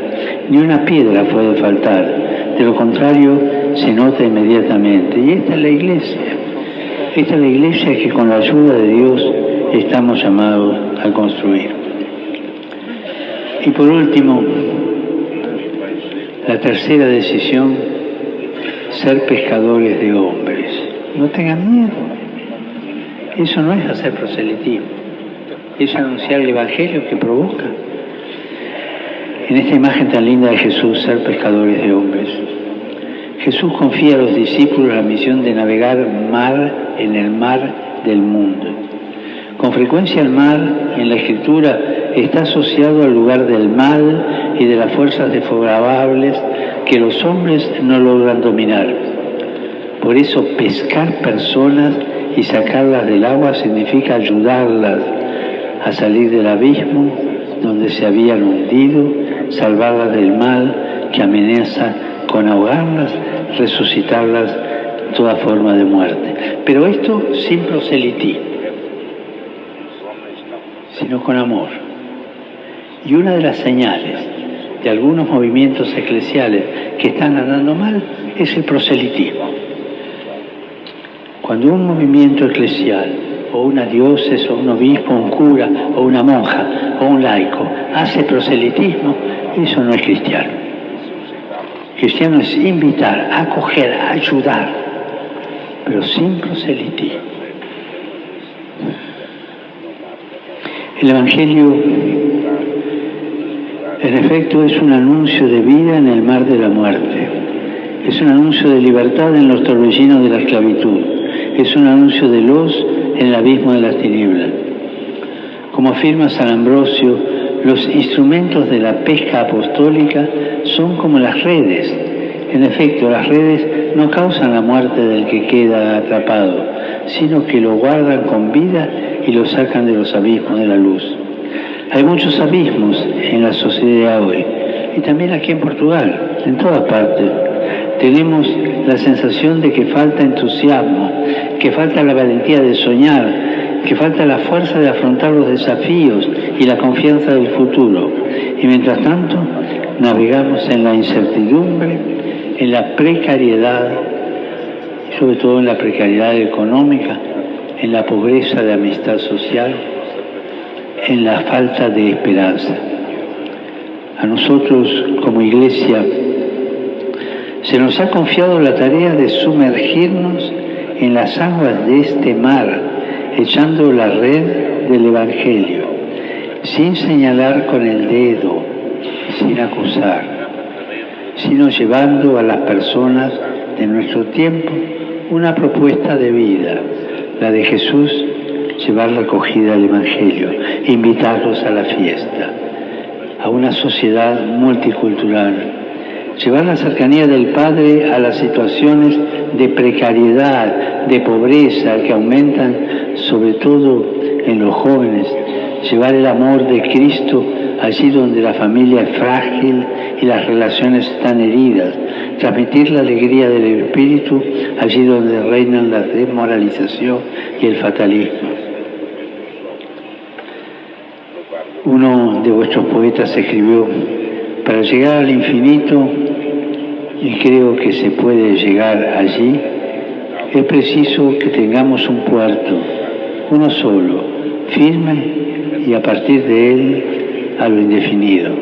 Ni una piedra puede faltar, de lo contrario se nota inmediatamente. Y esta es la iglesia. Esta es la iglesia que con la ayuda de Dios estamos llamados a construir. Y por último, la tercera decisión, ser pescadores de hombres. No tengan miedo. Eso no es hacer proselitismo, es anunciar el Evangelio que provoca. En esta imagen tan linda de Jesús, ser pescadores de hombres, Jesús confía a los discípulos la misión de navegar en el mar del mundo. Con frecuencia el mar en la Escritura está asociado al lugar del mal y de las fuerzas desfavorables que los hombres no logran dominar. Por eso pescar personas y sacarlas del agua significa ayudarlas a salir del abismo donde se habían hundido, salvarlas del mal que amenaza con ahogarlas, resucitarlas toda forma de muerte. Pero esto sin proselitismo, sino con amor. Y una de las señales de algunos movimientos eclesiales que están andando mal es el proselitismo. Cuando un movimiento eclesial, o una diócesis, o un obispo, un cura, o una monja, o un laico, hace proselitismo, eso no es cristiano. Cristiano es invitar, acoger, ayudar, pero sin proselitismo. El Evangelio, en efecto, es un anuncio de vida en el mar de la muerte. Es un anuncio de libertad en los torbellinos de la esclavitud. Es un anuncio de luz en el abismo de las tinieblas. Como afirma San Ambrosio, los instrumentos de la pesca apostólica son como las redes. En efecto, las redes no causan la muerte del que queda atrapado, sino que lo guardan con vida y lo sacan de los abismos de la luz. Hay muchos abismos en la sociedad hoy, y también aquí en Portugal, en todas partes. Tenemos la sensación de que falta entusiasmo, que falta la valentía de soñar, que falta la fuerza de afrontar los desafíos y la confianza del futuro. Y mientras tanto, navegamos en la incertidumbre, en la precariedad, sobre todo en la precariedad económica, en la pobreza de amistad social, en la falta de esperanza. A nosotros, como Iglesia, se nos ha confiado la tarea de sumergirnos en las aguas de este mar, echando la red del Evangelio, sin señalar con el dedo, sin acusar, sino llevando a las personas de nuestro tiempo una propuesta de vida, la de Jesús, llevar la acogida al Evangelio, invitarlos a la fiesta, a una sociedad multicultural, llevar la cercanía del Padre a las situaciones de precariedad, de pobreza que aumentan sobre todo en los jóvenes, llevar el amor de Cristo allí donde la familia es frágil y las relaciones están heridas, transmitir la alegría del Espíritu allí donde reinan la desmoralización y el fatalismo. Uno de vuestros poetas escribió: para llegar al infinito, y creo que se puede llegar allí, es preciso que tengamos un puerto, uno solo, firme, y a partir de él a lo indefinido.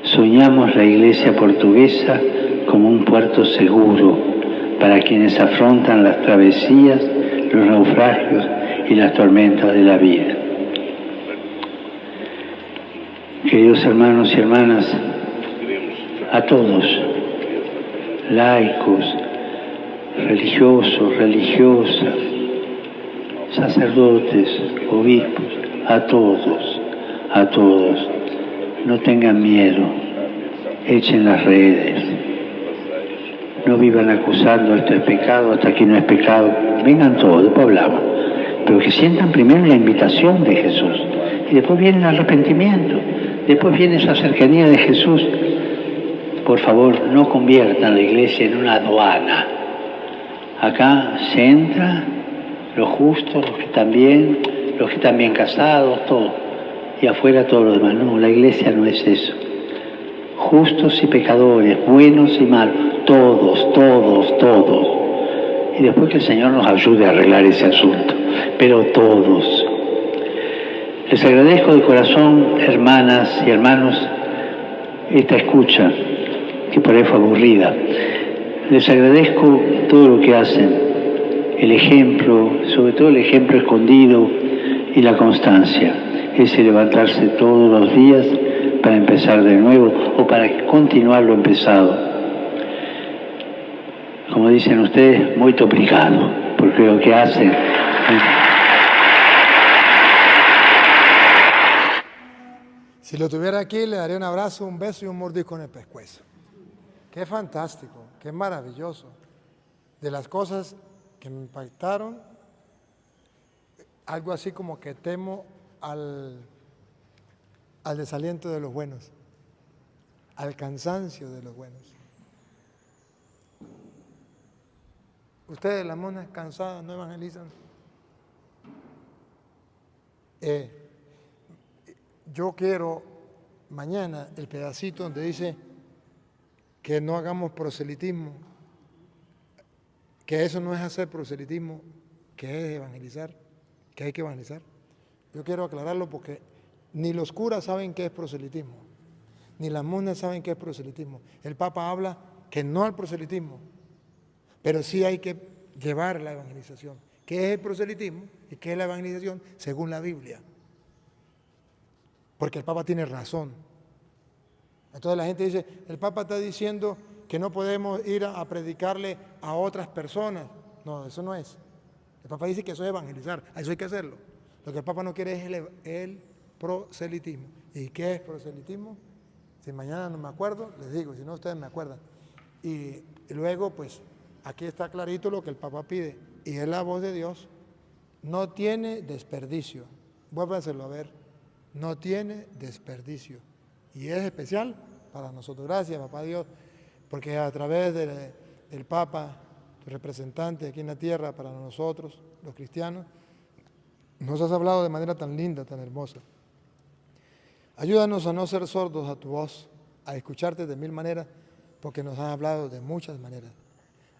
Soñamos la Iglesia portuguesa como un puerto seguro para quienes afrontan las travesías, los naufragios y las tormentas de la vida. Queridos hermanos y hermanas, a todos, laicos, religiosos, religiosas, sacerdotes, obispos, a todos, no tengan miedo, echen las redes, no vivan acusando esto es pecado, hasta aquí no es pecado, vengan todos, después hablamos, pero que sientan primero la invitación de Jesús, y después viene el arrepentimiento, después viene esa cercanía de Jesús. Por favor, no conviertan la iglesia en una aduana. Acá se entra los justos, los que están bien casados, todo. Y afuera todo lo demás. No, la iglesia no es eso. Justos y pecadores, buenos y malos, todos. Y después que el Señor nos ayude a arreglar ese asunto. Pero todos. Les agradezco de corazón, hermanas y hermanos, esta escucha, que por ahí fue aburrida. Les agradezco todo lo que hacen, el ejemplo, sobre todo el ejemplo escondido y la constancia, ese levantarse todos los días para empezar de nuevo o para continuar lo empezado. Como dicen ustedes, muy obrigado, porque lo que hacen... Si lo tuviera aquí, le daría un abrazo, un beso y un mordisco en el pescuezo. Qué fantástico, qué maravilloso. De las cosas que me impactaron, algo así como que temo al desaliento de los buenos, al cansancio de los buenos. Ustedes, las monas cansadas, no evangelizan. Yo quiero mañana el pedacito donde dice que no hagamos proselitismo, que eso no es hacer proselitismo, que es evangelizar, que hay que evangelizar. Yo quiero aclararlo porque ni los curas saben qué es proselitismo, ni las monjas saben qué es proselitismo. El Papa habla que no al proselitismo, pero sí hay que llevar la evangelización. ¿Qué es el proselitismo y qué es la evangelización según la Biblia? Porque el Papa tiene razón. Entonces la gente dice, el Papa está diciendo que no podemos ir a predicarle a otras personas. No, eso no es. El Papa dice que eso es evangelizar, eso hay que hacerlo. Lo que el Papa no quiere es el proselitismo. ¿Y qué es proselitismo? Si mañana no me acuerdo, les digo, si no ustedes me acuerdan. Y luego, pues, aquí está clarito lo que el Papa pide. Y es la voz de Dios. No tiene desperdicio. Vuélvanselo a ver. No tiene desperdicio. Y es especial para nosotros. Gracias, Papá Dios, porque a través del Papa, tu representante aquí en la tierra para nosotros, los cristianos, nos has hablado de manera tan linda, tan hermosa. Ayúdanos a no ser sordos a tu voz, a escucharte de mil maneras, porque nos has hablado de muchas maneras.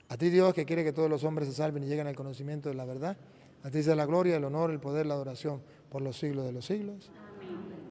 A ti, Dios, que quiere que todos los hombres se salven y lleguen al conocimiento de la verdad, a ti sea la gloria, el honor, el poder, la adoración por los siglos de los siglos.